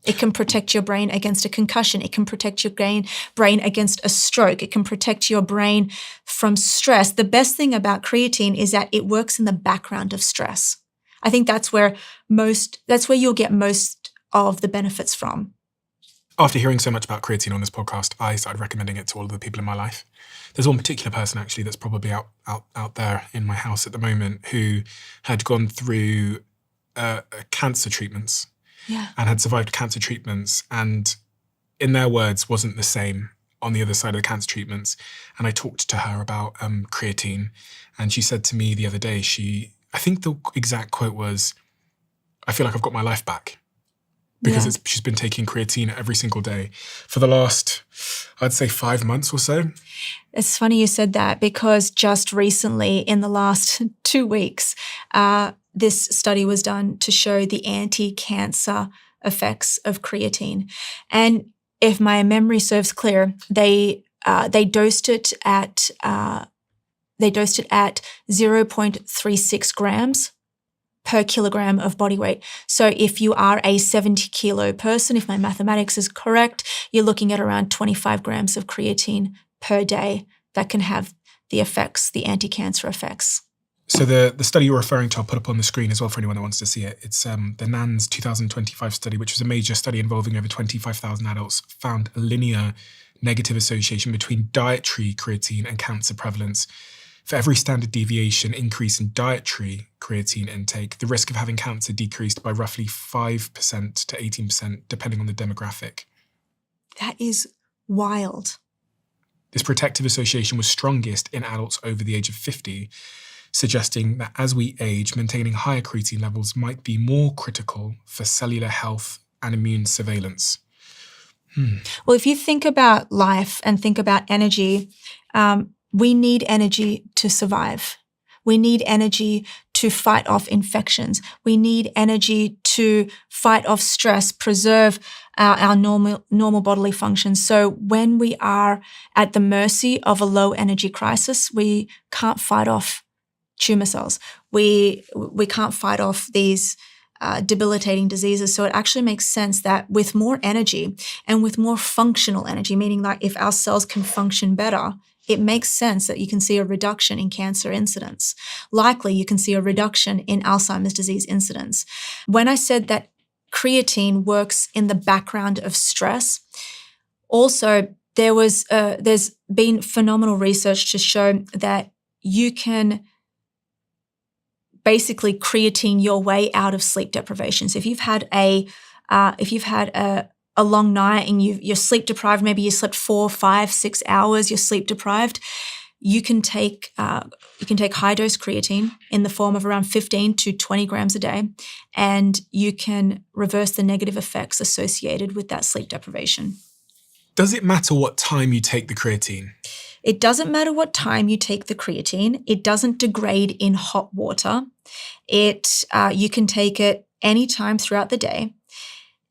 It can protect your brain against a concussion. It can protect your brain against a stroke. It can protect your brain from stress. The best thing about creatine is that it works in the background of stress. I think that's where you'll get most of the benefits from. After hearing so much about creatine on this podcast, I started recommending it to all of the people in my life. There's one particular person actually that's probably out there in my house at the moment who had gone through cancer treatments. Yeah. And had survived cancer treatments, and in their words, wasn't the same on the other side of the cancer treatments. And I talked to her about creatine, and she said to me the other day, I think the exact quote was, "I feel like I've got my life back," because she's been taking creatine every single day for the last, I'd say, 5 months or so. It's funny you said that, because just recently, in the last 2 weeks, this study was done to show the anti-cancer effects of creatine. And if my memory serves clear, they dosed it at 0.36 grams per kilogram of body weight. So if you are a 70 kilo person, if my mathematics is correct, you're looking at around 25 grams of creatine per day that can have the anti-cancer effects. So the study you're referring to, I'll put up on the screen as well for anyone that wants to see it. It's the NANS 2025 study, which was a major study involving over 25,000 adults, found a linear negative association between dietary creatine and cancer prevalence. For every standard deviation increase in dietary creatine intake, the risk of having cancer decreased by roughly 5% to 18%, depending on the demographic. That is wild. This protective association was strongest in adults over the age of 50, suggesting that as we age, maintaining higher creatine levels might be more critical for cellular health and immune surveillance. Well, if you think about life and think about energy, we need energy to survive. We need energy to fight off infections. We need energy to fight off stress, preserve our normal bodily functions. So when we are at the mercy of a low energy crisis, we can't fight off tumor cells. We can't fight off these debilitating diseases. So it actually makes sense that with more energy and with more functional energy, meaning like if our cells can function better, it makes sense that you can see a reduction in cancer incidence. Likely, you can see a reduction in Alzheimer's disease incidence. When I said that creatine works in the background of stress, also there's been phenomenal research to show that you can basically creatine your way out of sleep deprivation. So if you've had a long night and you're sleep deprived, maybe you slept 4, 5, 6 hours, you're sleep deprived, you can take high dose creatine in the form of around 15 to 20 grams a day, and you can reverse the negative effects associated with that sleep deprivation. Does it matter what time you take the creatine? It doesn't matter what time you take the creatine. It doesn't degrade in hot water. You can take it anytime throughout the day.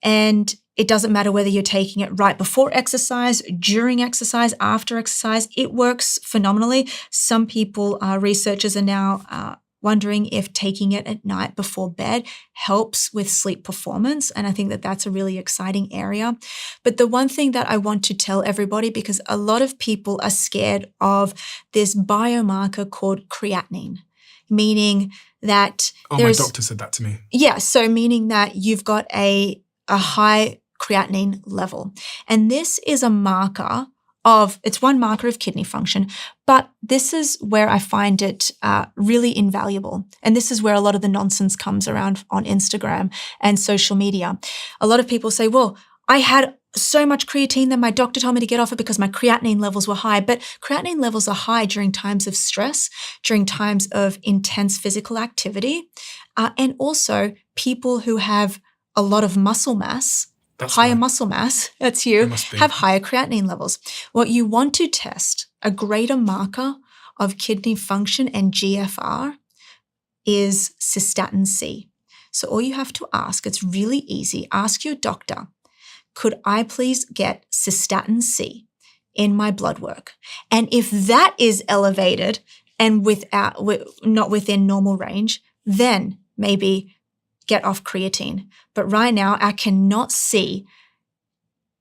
And it doesn't matter whether you're taking it right before exercise, during exercise, after exercise. It works phenomenally. Some people, researchers are now wondering if taking it at night before bed helps with sleep performance. And I think that that's a really exciting area. But the one thing that I want to tell everybody, because a lot of people are scared of this biomarker called creatinine, meaning that my doctor said that to me. Yeah, so meaning that you've got a high creatinine level. And this is a marker it's one marker of kidney function, but this is where I find it really invaluable. And this is where a lot of the nonsense comes around on Instagram and social media. A lot of people say, well, I had so much creatine that my doctor told me to get off it because my creatinine levels were high. But creatinine levels are high during times of stress, during times of intense physical activity. And also people who have a lot of muscle mass, That's higher right. muscle mass, that's you, must be. have higher creatinine levels. What you want to test, a greater marker of kidney function and GFR, is cystatin C. So all you have to ask, it's really easy, ask your doctor, could I please get cystatin C in my blood work? And if that is elevated and not within normal range, then maybe get off creatine. But right now, I cannot see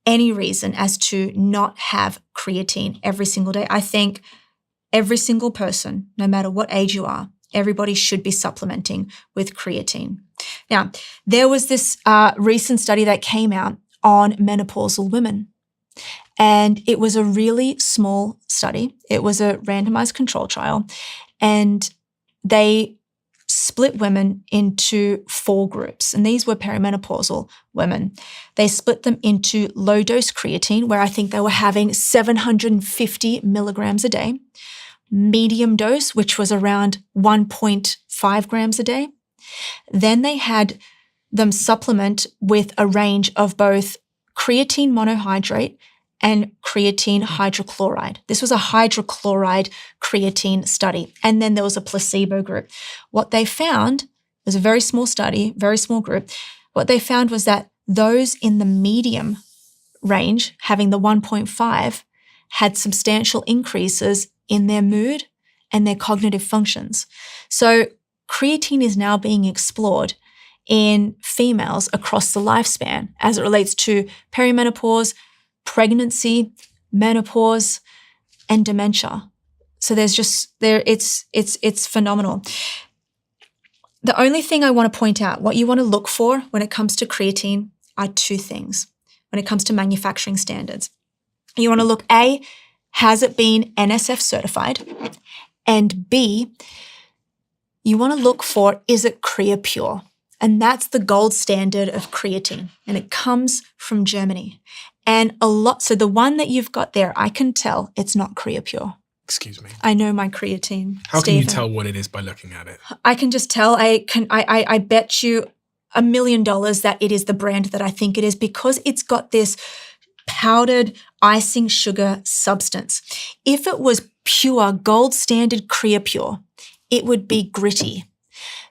any reason as to not have creatine every single day. I think every single person, no matter what age you are, everybody should be supplementing with creatine. Now, there was this recent study that came out on menopausal women. And it was a really small study. It was a randomized control trial. And they split women into 4 groups. And these were perimenopausal women. They split them into low-dose creatine, where I think they were having 750 milligrams a day. Medium dose, which was around 1.5 grams a day. Then they had them supplement with a range of both creatine monohydrate and creatine hydrochloride. This was a hydrochloride creatine study. And then there was a placebo group. What they found was a very small study, very small group. What they found was that those in the medium range, having the 1.5, had substantial increases in their mood and their cognitive functions. So creatine is now being explored in females across the lifespan as it relates to perimenopause, pregnancy, menopause, and dementia. So it's phenomenal. The only thing I want to point out, what you want to look for when it comes to creatine are 2 things when it comes to manufacturing standards. You want to look, A, has it been NSF certified? And B, you want to look for, is it CreaPure? And that's the gold standard of creatine. And it comes from Germany. And so the one that you've got there, I can tell it's not CreaPure. Excuse me. I know my creatine. How can you Stephen. tell what it is by looking at it? I can just tell. I bet you $1 million that it is the brand that I think it is, because it's got this powdered icing sugar substance. If it was pure gold standard CreaPure, it would be gritty.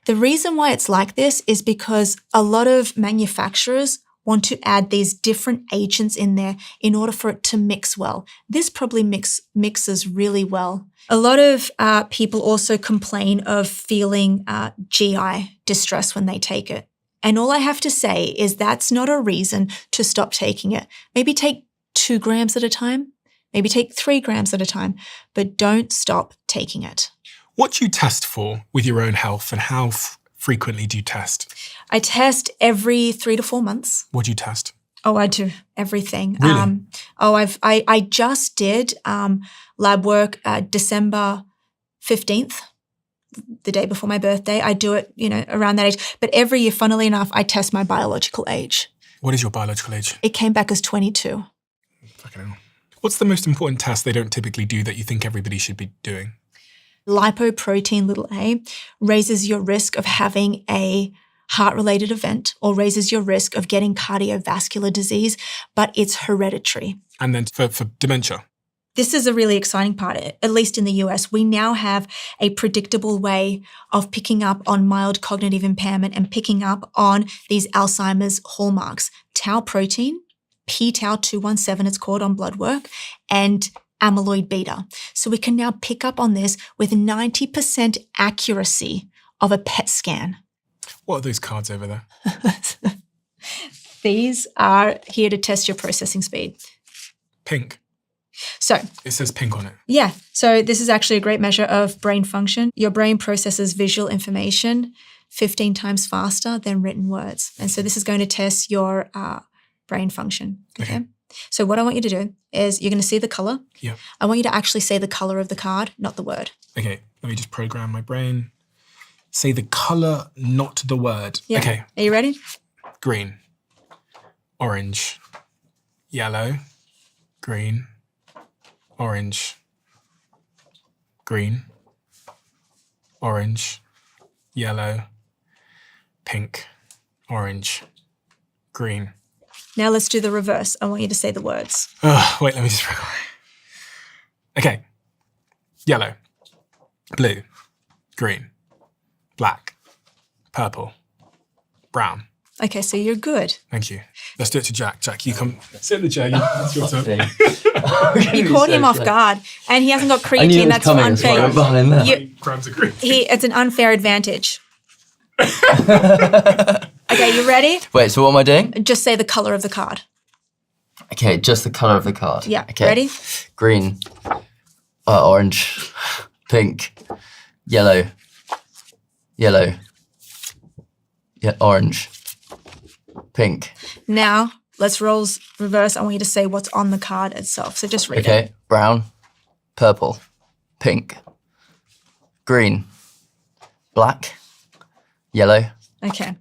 The reason why it's like this is because a lot of manufacturers want to add these different agents in there in order for it to mix well. This probably mixes really well. A lot of people also complain of feeling GI distress when they take it. And all I have to say is that's not a reason to stop taking it. Maybe take 2 grams at a time, maybe take 3 grams at a time, but don't stop taking it. What do you test for with your own health, and how frequently do you test? I test every 3 to 4 months. What do you test? Oh, I do everything. Really? I just did lab work December 15th, the day before my birthday. I do it, around that age. But every year, funnily enough, I test my biological age. What is your biological age? It came back as 22. Fucking hell. What's the most important test they don't typically do that you think everybody should be doing? Lipoprotein (a) raises your risk of having a heart-related event or raises your risk of getting cardiovascular disease, but it's hereditary. And then for dementia? This is a really exciting part, at least in the US. We now have a predictable way of picking up on mild cognitive impairment and picking up on these Alzheimer's hallmarks. Tau protein, p-tau217 it's called on blood work, and amyloid beta. So we can now pick up on this with 90% accuracy of a PET scan. What are those cards over there? These are here to test your processing speed. Pink. So It says pink on it. yeah, so this is actually a great measure of brain function. Your brain processes visual information 15 times faster than written words. And so this is going to test your brain function. Okay. So what I want you to do is you're going to see the color. Yeah. I want you to actually say the color of the card, not the word. Okay, let me just program my brain. Say the color, not the word. Yeah. Okay. Are you ready? Green, orange, yellow, green, orange, green, orange, yellow, pink, orange, green. Now let's do the reverse. I want you to say the words. Wait, let me just... Okay. Yellow, blue, green, black, purple, brown. Okay, so you're good. Thank you. Let's do it to Jack. Jack, you come sit in the chair. It's your turn. You caught him off guard, and he hasn't got I knew creatine. it was That's coming, that's why I unfair. went behind there. You- Grabs a green. It's an unfair advantage. Okay, you ready? Wait, so what am I doing? Just say the color of the card. Okay, just the colour of the card. Yeah, Okay. ready? Green, orange, pink, yellow, yeah, orange, pink. Now, let's roles reverse. I want you to say what's on the card itself. So just read it. Okay, brown, purple, pink, green, black, yellow. Okay.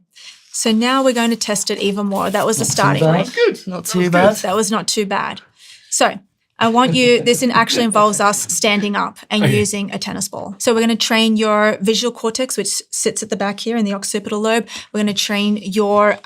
So now we're going to test it even more. That was the starting rate. Good. Not too bad. That was not too bad. So I want you, actually involves us standing up and using a tennis ball. So we're going to train your visual cortex, which sits at the back here in the occipital lobe. We're going to train your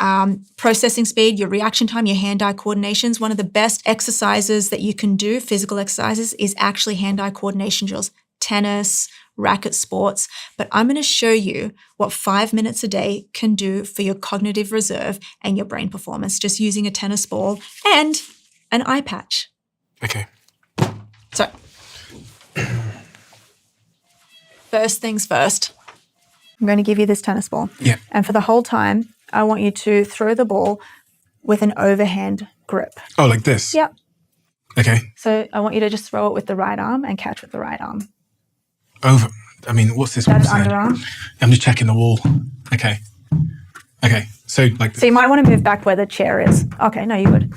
processing speed, your reaction time, your hand-eye coordinations. One of the best exercises that you can do, physical exercises, is actually hand-eye coordination drills. Tennis, racket sports, but I'm going to show you what 5 minutes a day can do for your cognitive reserve and your brain performance, just using a tennis ball and an eye patch. Okay. So, first things first, I'm going to give you this tennis ball. Yeah. And for the whole time, I want you to throw the ball with an overhand grip. Oh, like this? Yep. Okay. So I want you to just throw it with the right arm and catch with the right arm. Over. I mean, what's this one That's saying? underarm. I'm just checking the wall. Okay. Okay. So like So you might want to move back where the chair is. Okay, no, you would.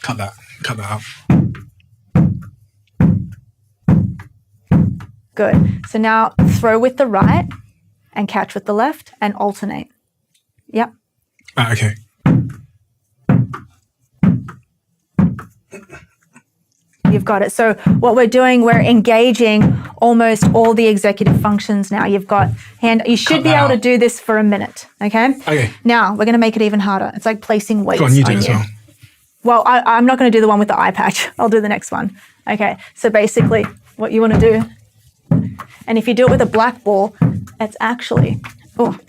cut that out. Good. So now throw with the right and catch with the left and alternate. Yep. Okay. You've got it. So what we're doing, we're engaging almost all the executive functions now. You've got hand. You should Cut be that able to out. do this for a minute. Okay. Okay. Now we're going to make it even harder. It's like placing weights Go on, you do it as you. well. Well, I'm not going to do the one with the eye patch. I'll do the next one. Okay. So basically, what you want to do, and if you do it with a black ball, it's actually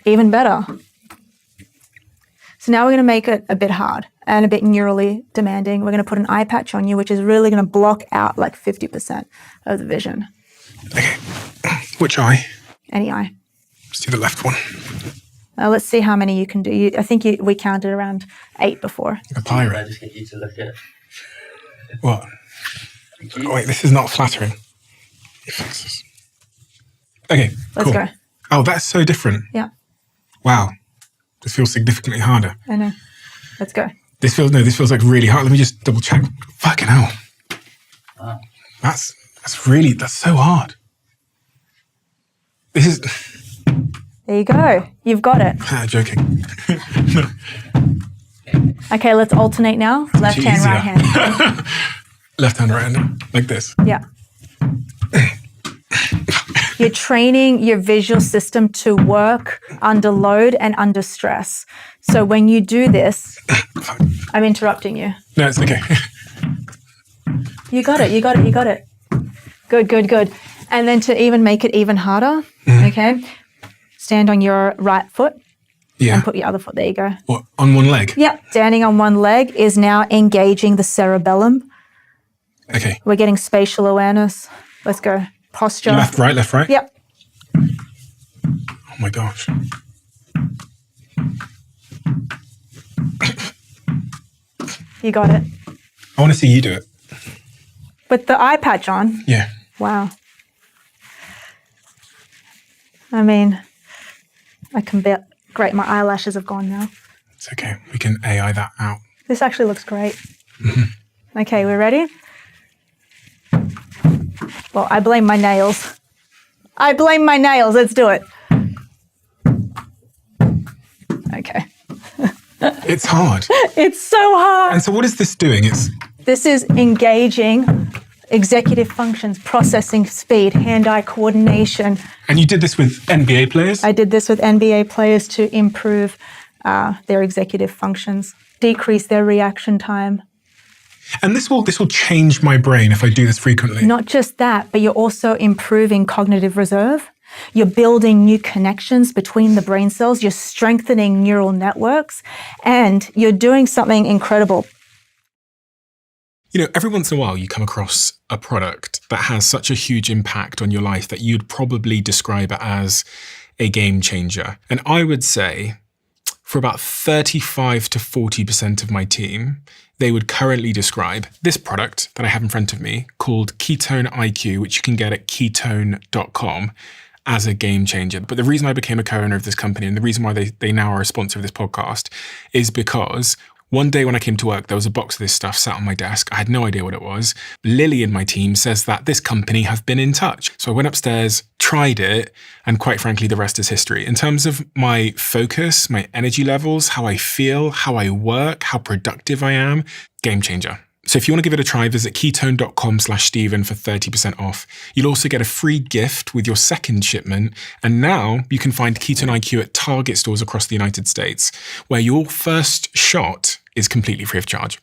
even better. So now we're going to make it a bit hard and a bit neurally demanding. We're going to put an eye patch on you, which is really going to block out like 50% of the vision. Okay. Which eye? Any eye. Let's do the left one. Let's see how many you can do. I think we counted around 8 before. A pirate. I just get you to look at. What? Oh, wait, this is not flattering. Okay, Let's cool. go. Oh, that's so different. Yeah, Wow. This feels significantly harder. I know. Let's go. This feels like really hard. Let me just double check. Fucking hell. Wow. That's so hard. This is There you go. You've got it. joking. Okay, let's alternate now. Left hand, easier. right hand. Left hand, right hand. Like this. Yeah. You're training your visual system to work under load and under stress. So when you do this, Fuck. I'm interrupting you. No, it's okay. You got it. You got it. You got it. Good, good, good. And then to even make it even harder, okay, stand on your right foot Yeah. and put your other foot. There you go. What, on one leg? Yep. Standing on one leg is now engaging the cerebellum. Okay. We're getting spatial awareness. Let's go. Posture. Left, right, left, right? Yep. Oh my gosh. You got it. I want to see you do it. With the eye patch on. Yeah. Wow. I mean, I can bet. Great, my eyelashes have gone now. It's okay. We can AI that out. This actually looks great. Okay, we're ready? Well, I blame my nails. I blame my nails. Let's do it. Okay. It's hard. It's so hard. And so what is this doing? This is engaging. executive functions, processing speed, hand-eye coordination. And you did this with NBA players? I did this with NBA players to improve their executive functions, decrease their reaction time. And this will change my brain if I do this frequently. Not just that, but you're also improving cognitive reserve. You're building new connections between the brain cells. You're strengthening neural networks, and you're doing something incredible. You know, every once in a while you come across a product that has such a huge impact on your life that you'd probably describe it as a game changer. And I would say for about 35 to 40% of my team, they would currently describe this product that I have in front of me called Ketone IQ, which you can get at ketone.com, as a game changer. But the reason I became a co-owner of this company and the reason why they now are a sponsor of this podcast is because one day when I came to work, there was a box of this stuff sat on my desk. I had no idea what it was. Lily in my team says that this company have been in touch. So I went upstairs, tried it, and quite frankly, the rest is history. In terms of my focus, my energy levels, how I feel, how I work, how productive I am, game changer. So if you want to give it a try, visit ketone.com/Stephen for 30% off. You'll also get a free gift with your second shipment. And now you can find Ketone IQ at Target stores across the United States, where your first shot is completely free of charge.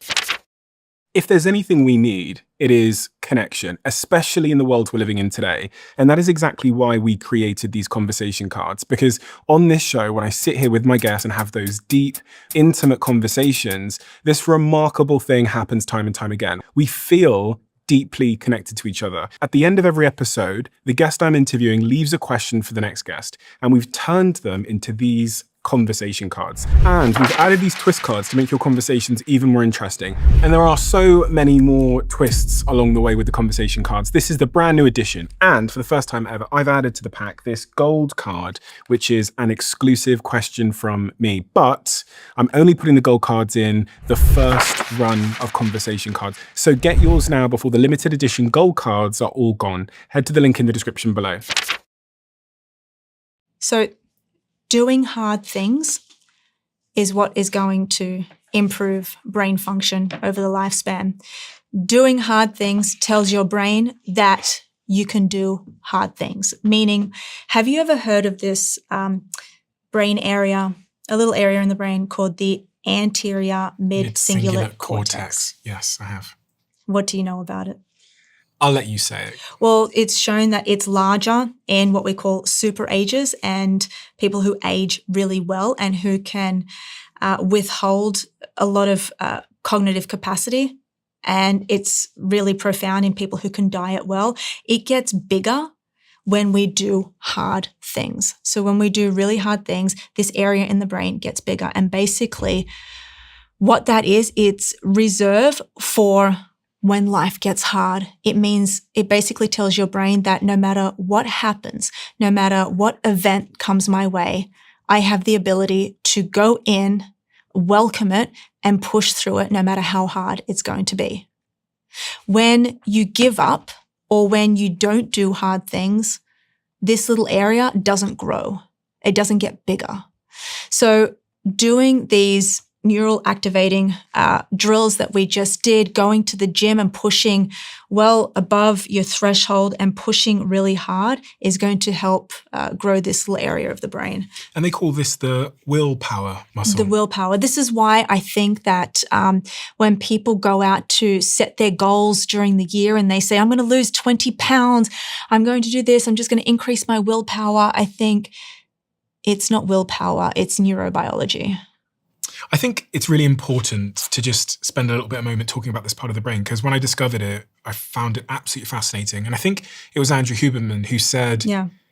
If there's anything we need, it is connection, especially in the world we're living in today. And that is exactly why we created these conversation cards. Because on this show, when I sit here with my guests and have those deep, intimate conversations, this remarkable thing happens time and time again. We feel deeply connected to each other. At the end of every episode, the guest I'm interviewing leaves a question for the next guest. And we've turned them into these conversation cards. And we've added these twist cards to make your conversations even more interesting. And there are so many more twists along the way with the conversation cards. This is the brand new edition. And for the first time ever, I've added to the pack this gold card, which is an exclusive question from me. But I'm only putting the gold cards in the first run of conversation cards. So get yours now before the limited edition gold cards are all gone. Head to the link in the description below. So doing hard things is what is going to improve brain function over the lifespan. Doing hard things tells your brain that you can do hard things. Meaning, have you ever heard of this brain area, a little area in the brain called the anterior mid-cingulate cortex? Yes, I have. What do you know about it? I'll let you say it. Well, it's shown that it's larger in what we call super agers and people who age really well and who can withhold a lot of cognitive capacity. And it's really profound in people who can diet well. It gets bigger when we do hard things. So when we do really hard things, this area in the brain gets bigger. And basically what that is, it's reserved for when life gets hard. It basically tells your brain that no matter what happens, no matter what event comes my way, I have the ability to go in, welcome it, and push through it no matter how hard it's going to be. When you give up or when you don't do hard things, this little area doesn't grow. It doesn't get bigger. So doing these neural activating drills that we just did, going to the gym and pushing well above your threshold and pushing really hard is going to help grow this little area of the brain. And they call this the willpower muscle. The willpower. This is why I think that when people go out to set their goals during the year and they say, I'm going to lose 20 pounds, I'm going to do this, I'm just going to increase my willpower, I think it's not willpower, it's neurobiology. I think it's really important to just spend a little bit of a moment talking about this part of the brain, because when I discovered it, I found it absolutely fascinating. And I think it was Andrew Huberman who said,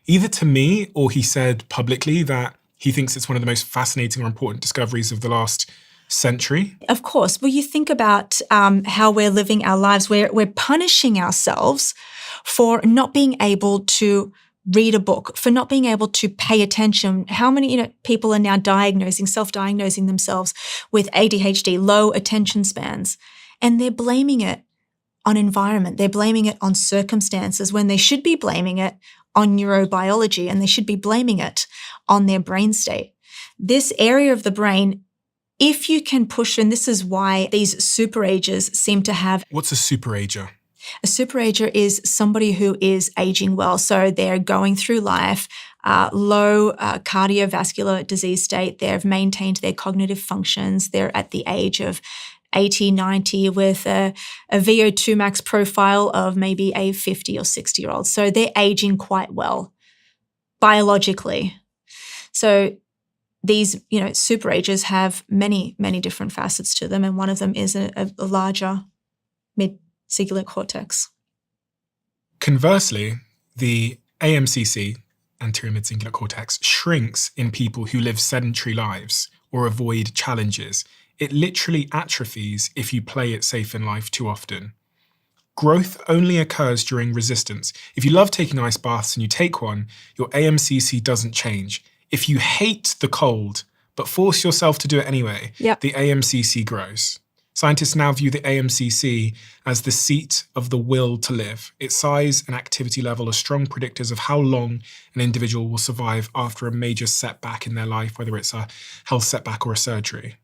either to me or he said publicly that he thinks it's one of the most fascinating or important discoveries of the last century. Of course. Well, you think about how we're living our lives. We're punishing ourselves for not being able to read a book, for not being able to pay attention. How many people are now self-diagnosing themselves with ADHD, low attention spans, and they're blaming it on environment. They're blaming it on circumstances when they should be blaming it on neurobiology, and they should be blaming it on their brain state. This area of the brain, if you can push, and this is why these super agers seem to have... What's a super ager? A superager is somebody who is aging well. So they're going through life, low cardiovascular disease state. They've maintained their cognitive functions. They're at the age of 80, 90 with a VO2 max profile of maybe a 50 or 60-year-old. So they're aging quite well biologically. So these, superagers have many, many different facets to them, and one of them is a larger mid-cingulate cortex. Conversely, the AMCC, anterior mid-cingulate cortex, shrinks in people who live sedentary lives or avoid challenges. It literally atrophies if you play it safe in life too often. Growth only occurs during resistance. If you love taking ice baths and you take one, your AMCC doesn't change. If you hate the cold, but force yourself to do it anyway, the AMCC grows. Scientists now view the AMCC as the seat of the will to live. Its size and activity level are strong predictors of how long an individual will survive after a major setback in their life, whether it's a health setback or a surgery.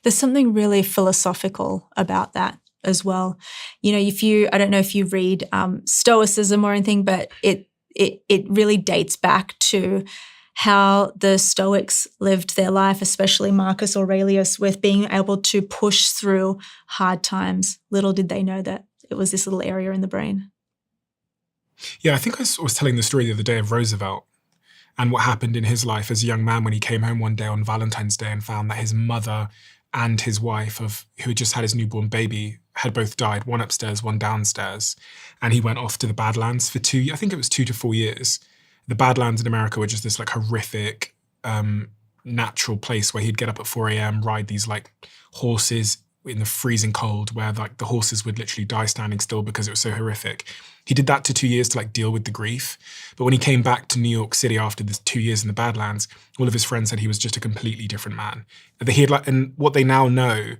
There's something really philosophical about that as well. I don't know if you read Stoicism or anything, but it really dates back to how the Stoics lived their life, especially Marcus Aurelius, with being able to push through hard times. Little did they know that it was this little area in the brain. Yeah, I think I was telling the story the other day of Roosevelt and what happened in his life as a young man when he came home one day on Valentine's Day and found that his mother and his wife, who had just had his newborn baby, had both died, one upstairs, one downstairs. And he went off to the Badlands for 2 to 4 years. The Badlands in America were just this horrific natural place where he'd get up at 4 a.m., ride these horses in the freezing cold where the horses would literally die standing still because it was so horrific. He did that for 2 years to deal with the grief. But when he came back to New York City after the 2 years in the Badlands, all of his friends said he was just a completely different man. And what they now know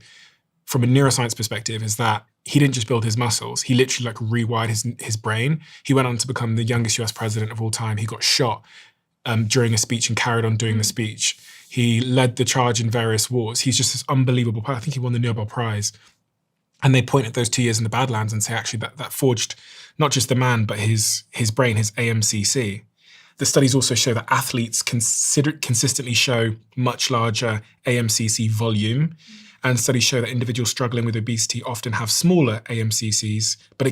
from a neuroscience perspective is that he didn't just build his muscles. He literally rewired his brain. He went on to become the youngest US president of all time. He got shot during a speech and carried on doing the speech. He led the charge in various wars. He's just this unbelievable person. I think he won the Nobel Prize. And they point at those 2 years in the Badlands and say, actually, that forged not just the man, but his brain, his AMCC. The studies also show that athletes consistently show much larger AMCC volume. And studies show that individuals struggling with obesity often have smaller AMCCs, but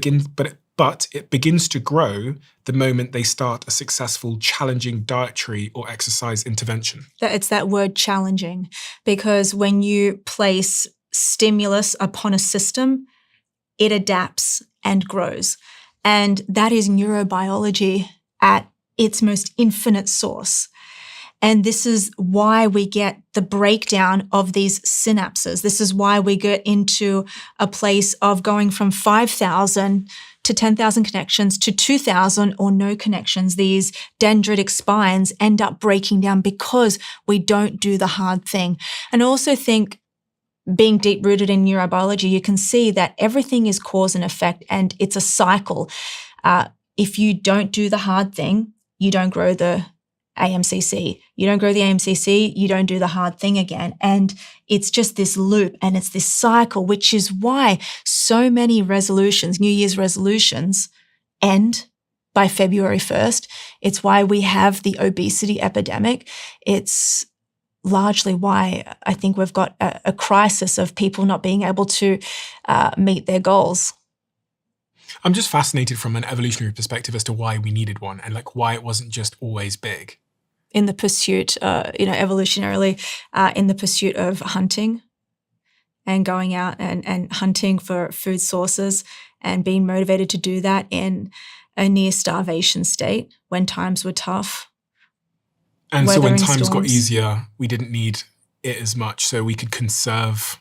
it begins to grow the moment they start a successful, challenging dietary or exercise intervention. It's that word challenging, because when you place stimulus upon a system, it adapts and grows. And that is neurobiology at its most infinite source. And this is why we get the breakdown of these synapses. This is why we get into a place of going from 5,000 to 10,000 connections to 2,000 or no connections. These dendritic spines end up breaking down because we don't do the hard thing. And I also think, being deep-rooted in neurobiology, you can see that everything is cause and effect, and it's a cycle. If you don't do the hard thing, you don't grow the AMCC. You don't grow the AMCC, you don't do the hard thing again. And it's just this loop and it's this cycle, which is why so many resolutions, New Year's resolutions, end by February 1st. It's why we have the obesity epidemic. It's largely why I think we've got a crisis of people not being able to meet their goals. I'm just fascinated from an evolutionary perspective as to why we needed one and why it wasn't just always big. In the pursuit, evolutionarily, in the pursuit of hunting and going out and hunting for food sources and being motivated to do that in a near starvation state when times were tough. And so when times got storms. easier, we didn't need it as much, so we could conserve,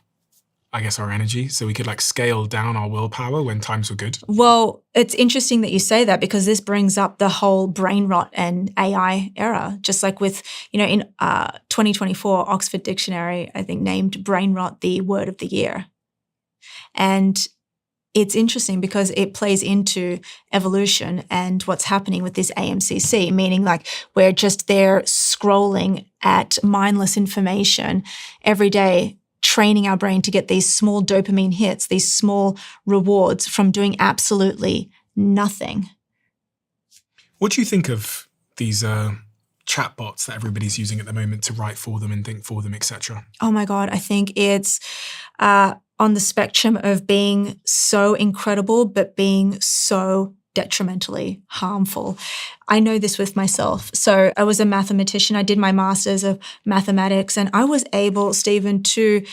our energy, so we could scale down our willpower when times were good. Well, it's interesting that you say that, because this brings up the whole brain rot and AI era. Just like with, in 2024, Oxford Dictionary, I think, named brain rot the word of the year. And it's interesting because it plays into evolution and what's happening with this AMCC, meaning we're just there scrolling at mindless information every day, training our brain to get these small dopamine hits, these small rewards from doing absolutely nothing. What do you think of these chatbots that everybody's using at the moment to write for them and think for them, etc.? Oh my God, I think it's on the spectrum of being so incredible, but being so detrimentally harmful. I know this with myself. So I was a mathematician. I did my master's of mathematics, and I was able, Stephen, to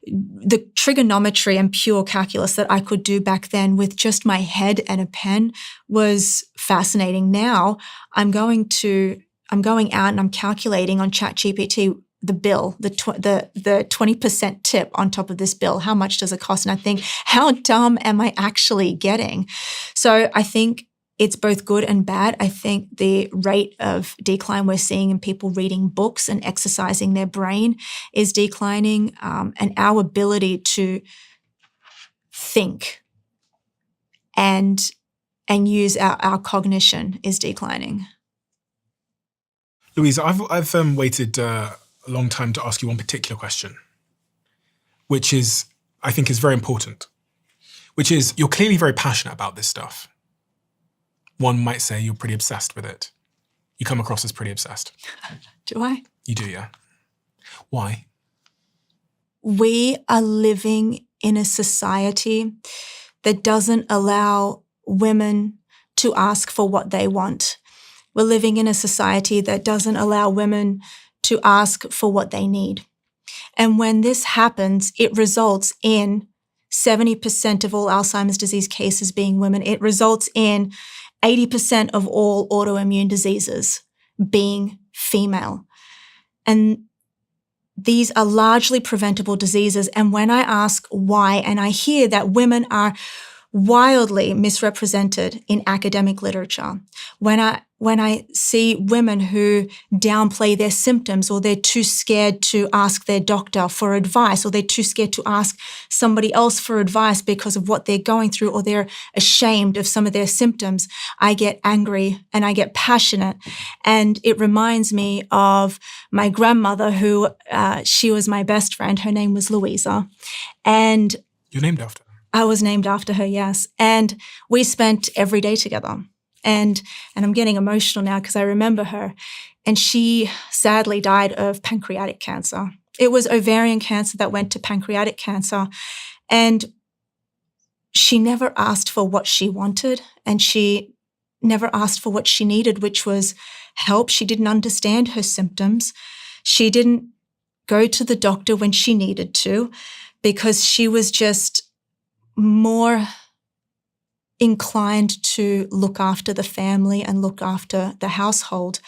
the trigonometry and pure calculus that I could do back then with just my head and a pen was fascinating. Now I'm going out and I'm calculating on ChatGPT the bill, the 20% tip on top of this bill. How much does it cost? And I think, how dumb am I actually getting? So I think it's both good and bad. I think the rate of decline we're seeing in people reading books and exercising their brain is declining, and our ability to think and use our cognition is declining. Louise, I've waited a long time to ask you one particular question, which is, I think, is very important, which is, you're clearly very passionate about this stuff. One might say you're pretty obsessed with it. You come across as pretty obsessed. Do I? You do, yeah. Why? We are living in a society that doesn't allow women to ask for what they want. We're living in a society that doesn't allow women to ask for what they need. And when this happens, it results in 70% of all Alzheimer's disease cases being women. It results in 80% of all autoimmune diseases being female. And these are largely preventable diseases. And when I ask why, and I hear that women are wildly misrepresented in academic literature, when I see women who downplay their symptoms, or they're too scared to ask their doctor for advice, or they're too scared to ask somebody else for advice because of what they're going through, or they're ashamed of some of their symptoms, I get angry and I get passionate. And it reminds me of my grandmother, who she was my best friend. Her name was Louisa. And you're named after her? I was named after her, yes. And we spent every day together. And I'm getting emotional now because I remember her. And she sadly died of pancreatic cancer. It was ovarian cancer that went to pancreatic cancer. And she never asked for what she wanted, and she never asked for what she needed, which was help. She didn't understand her symptoms. She didn't go to the doctor when she needed to, because she was just more inclined to look after the family and look after the household.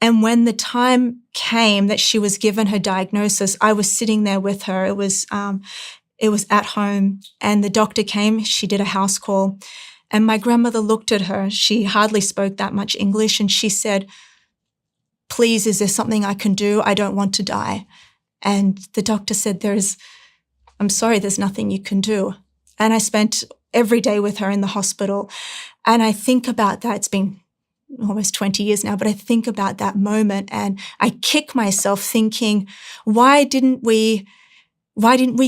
And when the time came that she was given her diagnosis, I was sitting there with her. It was at home, and the doctor came. She did a house call, and my grandmother looked at her. She hardly spoke that much English, and she said, "Please, is there something I can do? I don't want to die." And the doctor said, "I'm sorry, there's nothing you can do." And I spent every day with her in the hospital. And I think about that. It's been almost 20 years now, but I think about that moment and I kick myself thinking, why didn't we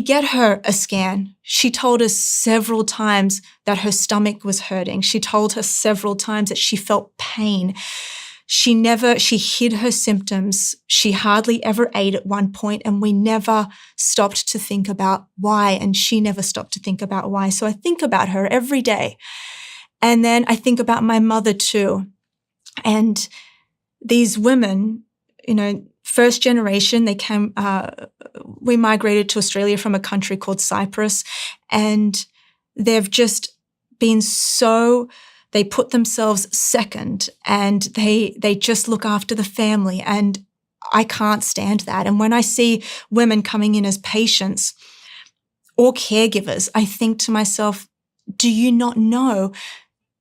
get her a scan? She told us several times that her stomach was hurting. She told us several times that she felt pain. She hid her symptoms. She hardly ever ate at one point, and we never stopped to think about why, and she never stopped to think about why. So I think about her every day. And then I think about my mother too. And these women, first generation, they came, we migrated to Australia from a country called Cyprus, and they've just been they put themselves second, and they just look after the family, and I can't stand that. And when I see women coming in as patients or caregivers, I think to myself, do you not know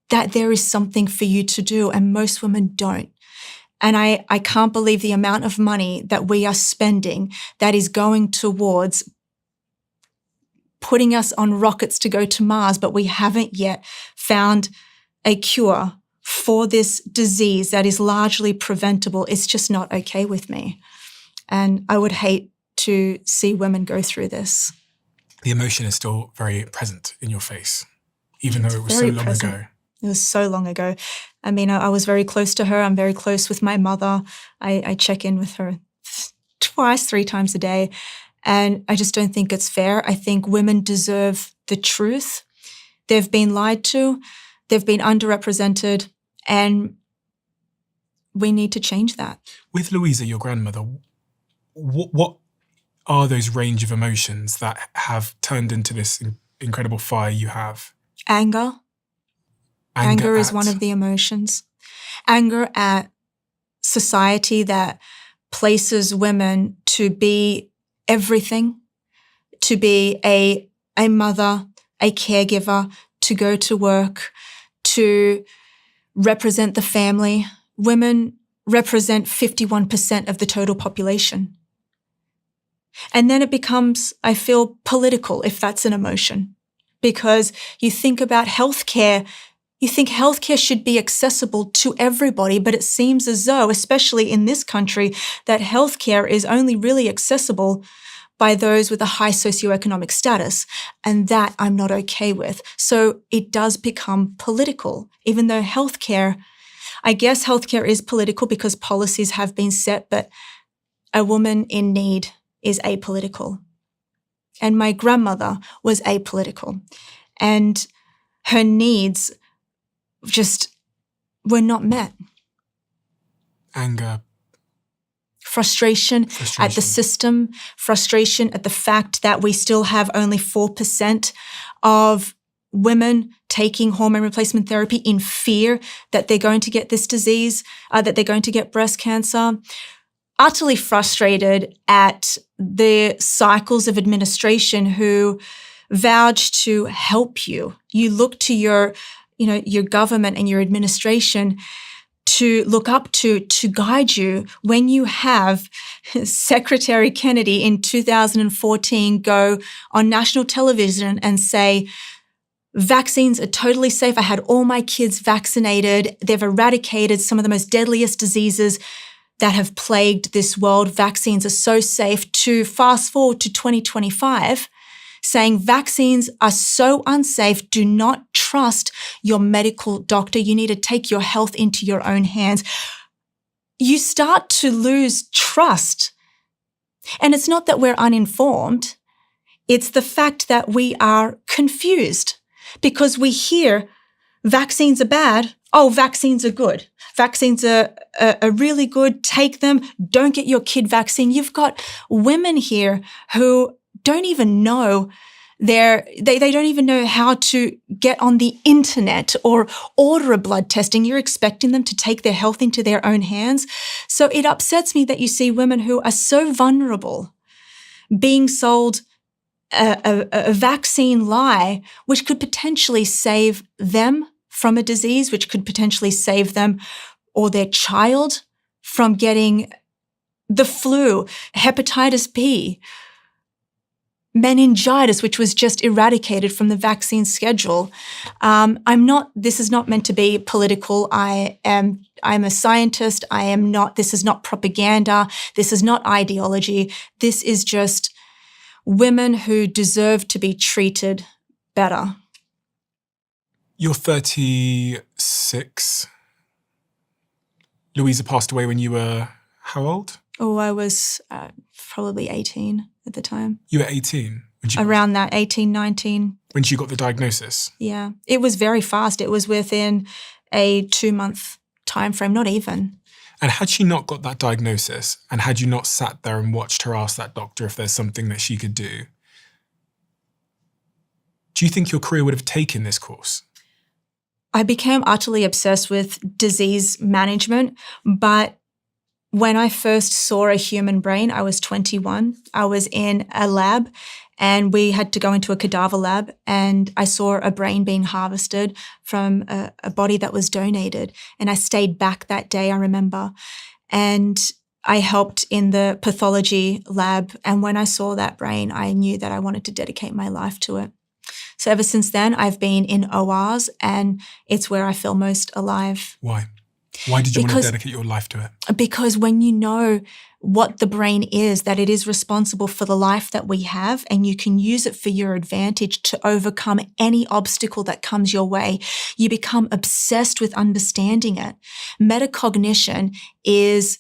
that there is something for you to do? And most women don't. And I can't believe the amount of money that we are spending that is going towards putting us on rockets to go to Mars, but we haven't yet found a cure for this disease that is largely preventable. It's just not okay with me. And I would hate to see women go through this. The emotion is still very present in your face, even though it was so very long present. ago. It was so long ago. I mean, I was very close to her. I'm very close with my mother. I check in with her twice, 3 times a day. And I just don't think it's fair. I think women deserve the truth. They've been lied to. They've been underrepresented. And we need to change that. With Louisa, your grandmother, what are those range of emotions that have turned into this incredible fire you have? Anger. Anger is at- one of the emotions. Anger at society that places women to be everything, to be a mother, a caregiver, to go to work, to represent the family. Women represent 51% of the total population. And then it becomes, I feel, political, if that's an emotion, because you think about healthcare. You think healthcare should be accessible to everybody, but it seems as though, especially in this country, that healthcare is only really accessible by those with a high socioeconomic status. And that I'm not okay with. So it does become political, even though I guess healthcare is political because policies have been set, but a woman in need is apolitical. And my grandmother was apolitical. And her needs just were not met. Anger. Frustration at the system, frustration at the fact that we still have only 4% of women taking hormone replacement therapy in fear that they're going to get this disease, that they're going to get breast cancer. Utterly frustrated at the cycles of administration who vouch to help you. You look to your government and your administration to look up to guide you when you have Secretary Kennedy in 2014 go on national television and say, vaccines are totally safe. I had all my kids vaccinated. They've eradicated some of the most deadliest diseases that have plagued this world. Vaccines are so safe. To fast forward to 2025, saying vaccines are so unsafe, do not trust your medical doctor. You need to take your health into your own hands. You start to lose trust. And it's not that we're uninformed. It's the fact that we are confused because we hear vaccines are bad. Oh, vaccines are good. Vaccines are really good. Take them. Don't get your kid vaccine. You've got women here who don't even know they don't even know how to get on the internet or order a blood testing. You're expecting them to take their health into their own hands. So it upsets me that you see women who are so vulnerable being sold a vaccine lie, which could potentially save them from a disease, which could potentially save them or their child from getting the flu, hepatitis B, meningitis, which was just eradicated from the vaccine schedule. This is not meant to be political. I'm a scientist. This is not propaganda. This is not ideology. This is just women who deserve to be treated better. You're 36. Louisa passed away when you were how old? Oh, I was probably 18 at the time. You were 18? Around that, 18, 19. When she got the diagnosis? Yeah. It was very fast. It was within a 2-month time frame, not even. And had she not got that diagnosis, and had you not sat there and watched her ask that doctor if there's something that she could do you think your career would have taken this course? I became utterly obsessed with disease management, but when I first saw a human brain, I was 21. I was in a lab and we had to go into a cadaver lab and I saw a brain being harvested from a body that was donated. And I stayed back that day, I remember. And I helped in the pathology lab. And when I saw that brain, I knew that I wanted to dedicate my life to it. So ever since then, I've been in ORs and it's where I feel most alive. Why? Why did you want to Because- dedicate your life to it? Because when you know what the brain is, that it is responsible for the life that we have, and you can use it for your advantage to overcome any obstacle that comes your way, you become obsessed with understanding it. Metacognition is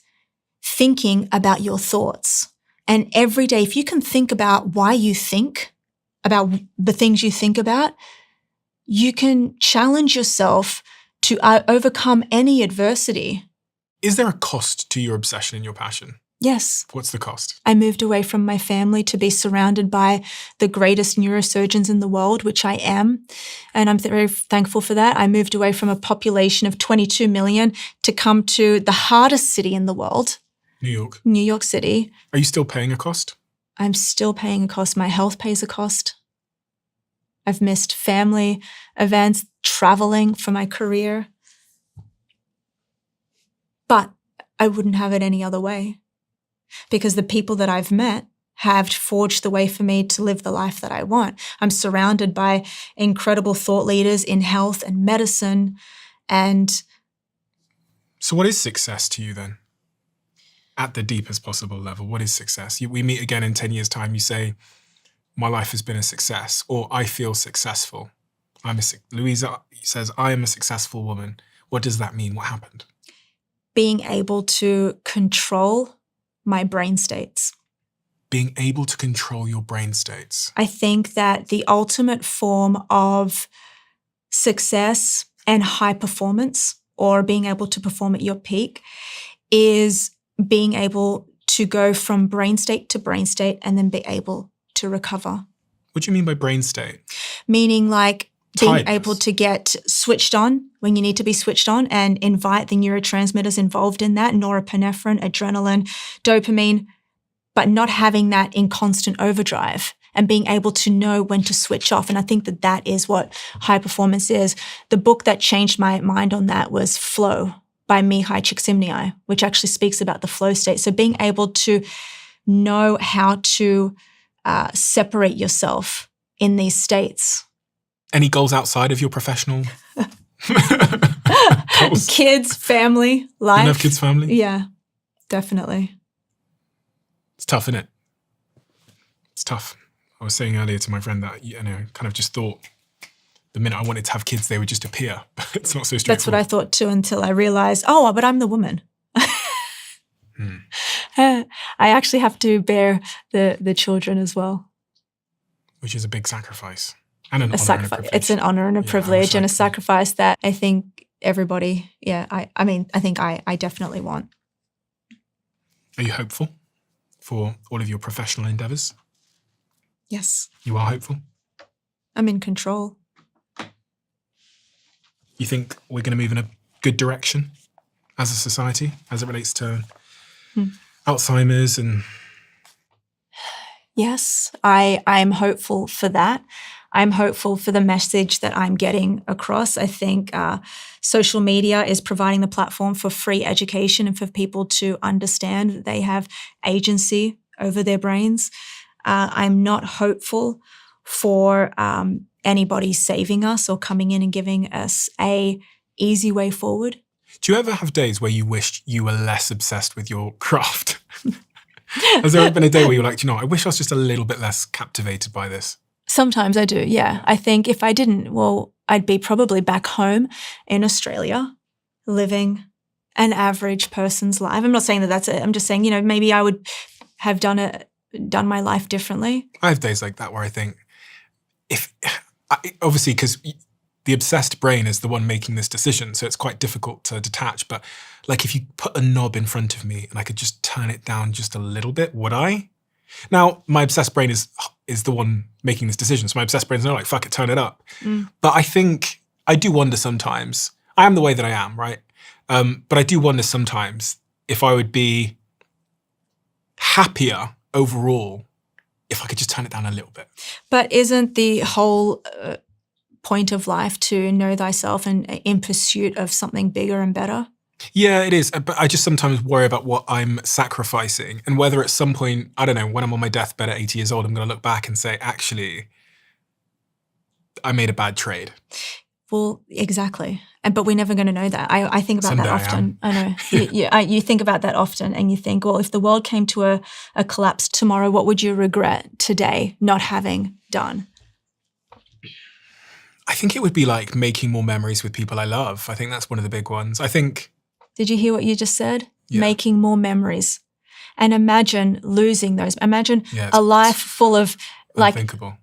thinking about your thoughts. And every day, if you can think about why you think about the things you think about, you can challenge yourself to overcome any adversity. Is there a cost to your obsession and your passion? Yes. What's the cost? I moved away from my family to be surrounded by the greatest neurosurgeons in the world, which I am. And I'm very thankful for that. I moved away from a population of 22 million to come to the hardest city in the world, New York. New York City. Are you still paying a cost? I'm still paying a cost. My health pays a cost. I've missed family events, traveling for my career. But I wouldn't have it any other way, because the people that I've met have forged the way for me to live the life that I want. I'm surrounded by incredible thought leaders in health and medicine. And So what is success to you then? At the deepest possible level, what is success? We meet again in 10 years' time, you say, my life has been a success, or I feel successful. Louisa says, I am a successful woman. What does that mean? What happened? being able to control my brain states. Being able to control your brain states. I think that the ultimate form of success and high performance, or being able to perform at your peak, is being able to go from brain state to brain state and then be able to recover. What do you mean by brain state? Meaning like being Tiredness. able to get switched on when you need to be switched on and invite the neurotransmitters involved in that, norepinephrine, adrenaline, dopamine, but not having that in constant overdrive and being able to know when to switch off. And I think that that is what high performance is. The book that changed my mind on that was Flow by Mihai Csikszentmihalyi, which actually speaks about the flow state. So being able to know how to separate yourself in these states. Any goals outside of your professional goals? Kids, family, life. You have kids, family? Yeah, definitely. It's tough, isn't it? It's tough. I was saying earlier to my friend that, kind of just thought the minute I wanted to have kids, they would just appear. But it's not so straightforward. That's what I thought too, until I realized, oh, but I'm the woman. I actually have to bear the children as well. Which is a big sacrifice. And an A honor and a sacrifice. privilege. It's an honor and a Yeah, privilege and a I- sacrifice that I think everybody, I think I definitely want. Are you hopeful for all of your professional endeavors? Yes. You are hopeful? I'm in control. You think we're going to move in a good direction as a society as it relates to Alzheimer's and... Yes, I'm hopeful for that. I'm hopeful for the message that I'm getting across. I think social media is providing the platform for free education and for people to understand that they have agency over their brains. I'm not hopeful for anybody saving us or coming in and giving us a easy way forward. Do you ever have days where you wished you were less obsessed with your craft? Has there ever been a day where you're like, I wish I was just a little bit less captivated by this? Sometimes I do, yeah. I think if I didn't, well, I'd be probably back home in Australia living an average person's life. I'm not saying that that's it. I'm just saying, maybe I would have done my life differently. I have days like that where I think, obviously, because the obsessed brain is the one making this decision, so it's quite difficult to detach. But like if you put a knob in front of me and I could just turn it down just a little bit, would I? Now, my obsessed brain is the one making this decision. So my obsessed brain's not like, fuck it, turn it up. But I think, I do wonder sometimes, I am the way that I am, right? But I do wonder sometimes if I would be happier overall if I could just turn it down a little bit. But isn't the whole point of life to know thyself and in pursuit of something bigger and better? Yeah, it is. But I just sometimes worry about what I'm sacrificing and whether at some point, I don't know, when I'm on my deathbed at 80 years old, I'm going to look back and say, actually, I made a bad trade. Well, exactly. But we're never going to know that. I think about Someday that I often. I know. You think about that often, and you think, well, if the world came to a collapse tomorrow, what would you regret today not having done? I think it would be like making more memories with people I love. I think that's one of the big ones. I think. Did you hear what you just said? Yeah. Making more memories. And imagine losing those. Imagine Yeah, a life full of like, unthinkable.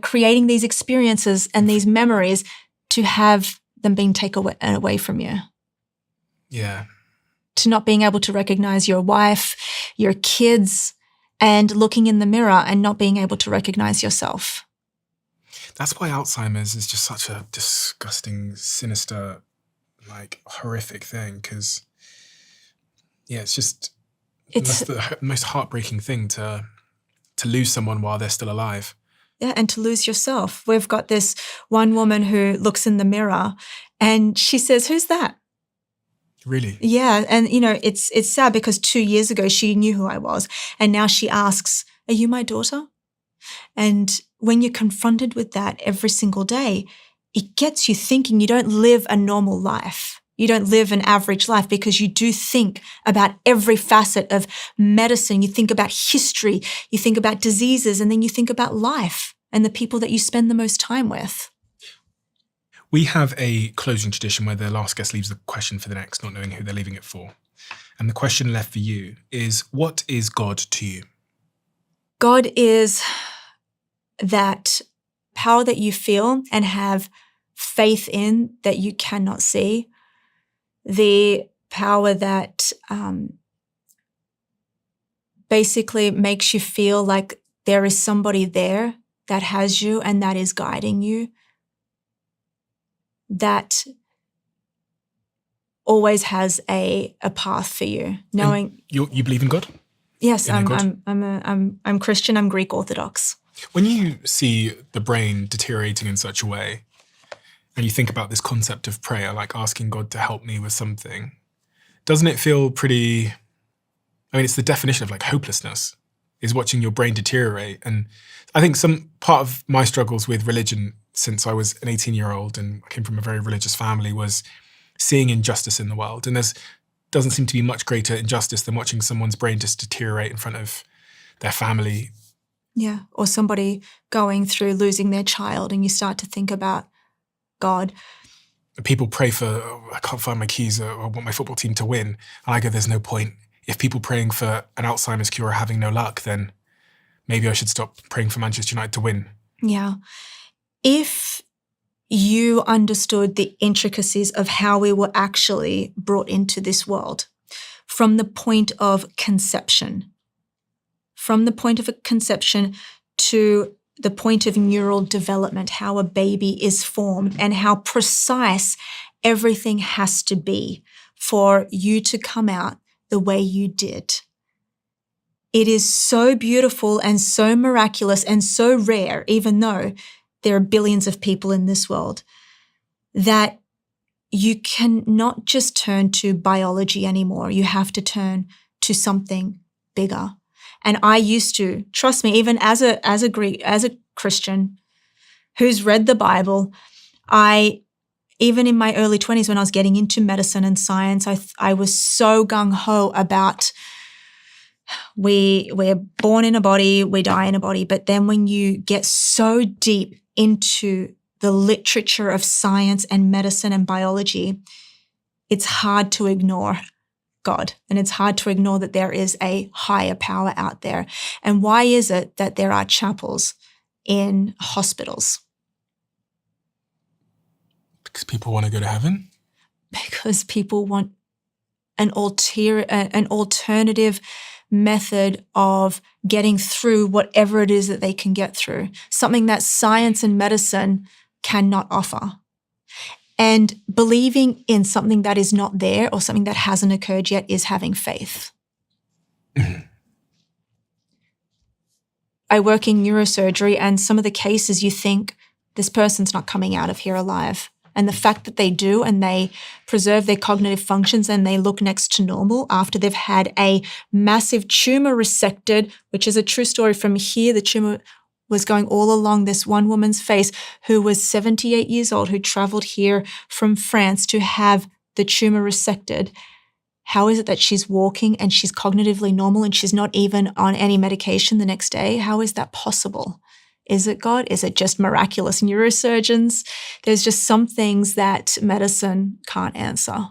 Creating these experiences and these memories to have them being taken away from you. Yeah. To not being able to recognize your wife, your kids, and looking in the mirror and not being able to recognize yourself. That's why Alzheimer's is just such a disgusting, sinister, like horrific thing. Because, it's just that's the most heartbreaking thing to lose someone while they're still alive. Yeah, and to lose yourself. We've got this one woman who looks in the mirror and she says, "Who's that?" Really? Yeah, and it's sad because 2 years ago she knew who I was, and now she asks, "Are you my daughter?" And when you're confronted with that every single day, it gets you thinking. You don't live a normal life. You don't live an average life because you do think about every facet of medicine. You think about history, you think about diseases, and then you think about life and the people that you spend the most time with. We have a closing tradition where the last guest leaves the question for the next, not knowing who they're leaving it for. And the question left for you is, what is God to you? God is that power that you feel and have faith in that you cannot see. The power that basically makes you feel like there is somebody there that has you and that is guiding you. That always has a path for you. Knowing you believe in God? Yes, In I'm Christian. I'm Greek Orthodox. When you see the brain deteriorating in such a way, and you think about this concept of prayer, like asking God to help me with something, doesn't it feel pretty, it's the definition of like hopelessness, is watching your brain deteriorate. And I think some part of my struggles with religion since I was an 18-year-old and I came from a very religious family was seeing injustice in the world. And there's doesn't seem to be much greater injustice than watching someone's brain just deteriorate in front of their family. Yeah, or somebody going through losing their child and you start to think about God. People pray for, I can't find my keys, or I want my football team to win. And I go, there's no point. If people praying for an Alzheimer's cure are having no luck, then maybe I should stop praying for Manchester United to win. Yeah. If you understood the intricacies of how we were actually brought into this world, from the point of conception, to the point of neural development, how a baby is formed and how precise everything has to be for you to come out the way you did. It is so beautiful and so miraculous and so rare, even though there are billions of people in this world, that you can not just turn to biology anymore. You have to turn to something bigger. And I used to, trust me, even as a Christian who's read the Bible, even in my early 20s when I was getting into medicine and science, I was so gung-ho about we're born in a body, we die in a body. But then when you get so deep into the literature of science and medicine and biology, it's hard to ignore God, and it's hard to ignore that there is a higher power out there. And why is it that there are chapels in hospitals? Because people want to go to heaven? Because people want an alternative method of getting through whatever it is that they can get through, something that science and medicine cannot offer. And believing in something that is not there or something that hasn't occurred yet is having faith. I work in neurosurgery, and some of the cases you think this person's not coming out of here alive. And the fact that they do, and they preserve their cognitive functions and they look next to normal after they've had a massive tumor resected, which is a true story from here. The tumor was going all along this one woman's face who was 78 years old, who traveled here from France to have the tumor resected. How is it that she's walking and she's cognitively normal and she's not even on any medication the next day? How is that possible? Is it God? Is it just miraculous neurosurgeons? There's just some things that medicine can't answer.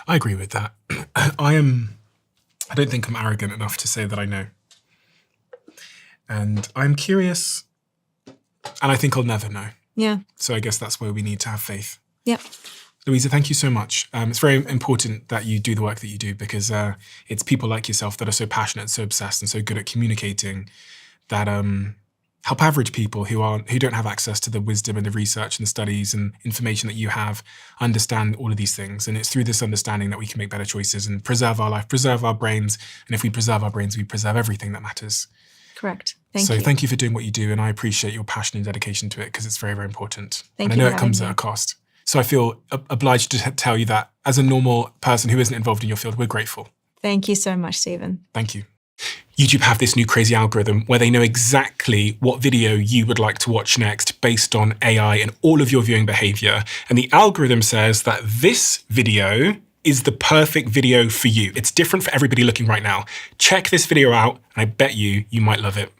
I agree with that. I don't think I'm arrogant enough to say that I know. And I'm curious, and I think I'll never know. Yeah. So I guess that's where we need to have faith. Yep. Louisa, thank you so much. It's very important that you do the work that you do, because it's people like yourself that are so passionate and so obsessed and so good at communicating that help average people who don't have access to the wisdom and the research and the studies and information that you have understand all of these things. And it's through this understanding that we can make better choices and preserve our life, preserve our brains. And if we preserve our brains, we preserve everything that matters. Correct. Thank you. So thank you for doing what you do. And I appreciate your passion and dedication to it, because it's very, very important. Thank and you I know for it comes having at me. a cost. So I feel obliged to tell you that as a normal person who isn't involved in your field, we're grateful. Thank you so much, Stephen. Thank you. YouTube have this new crazy algorithm where they know exactly what video you would like to watch next based on AI and all of your viewing behavior. And the algorithm says that this video is the perfect video for you. It's different for everybody looking right now. Check this video out, and I bet you might love it.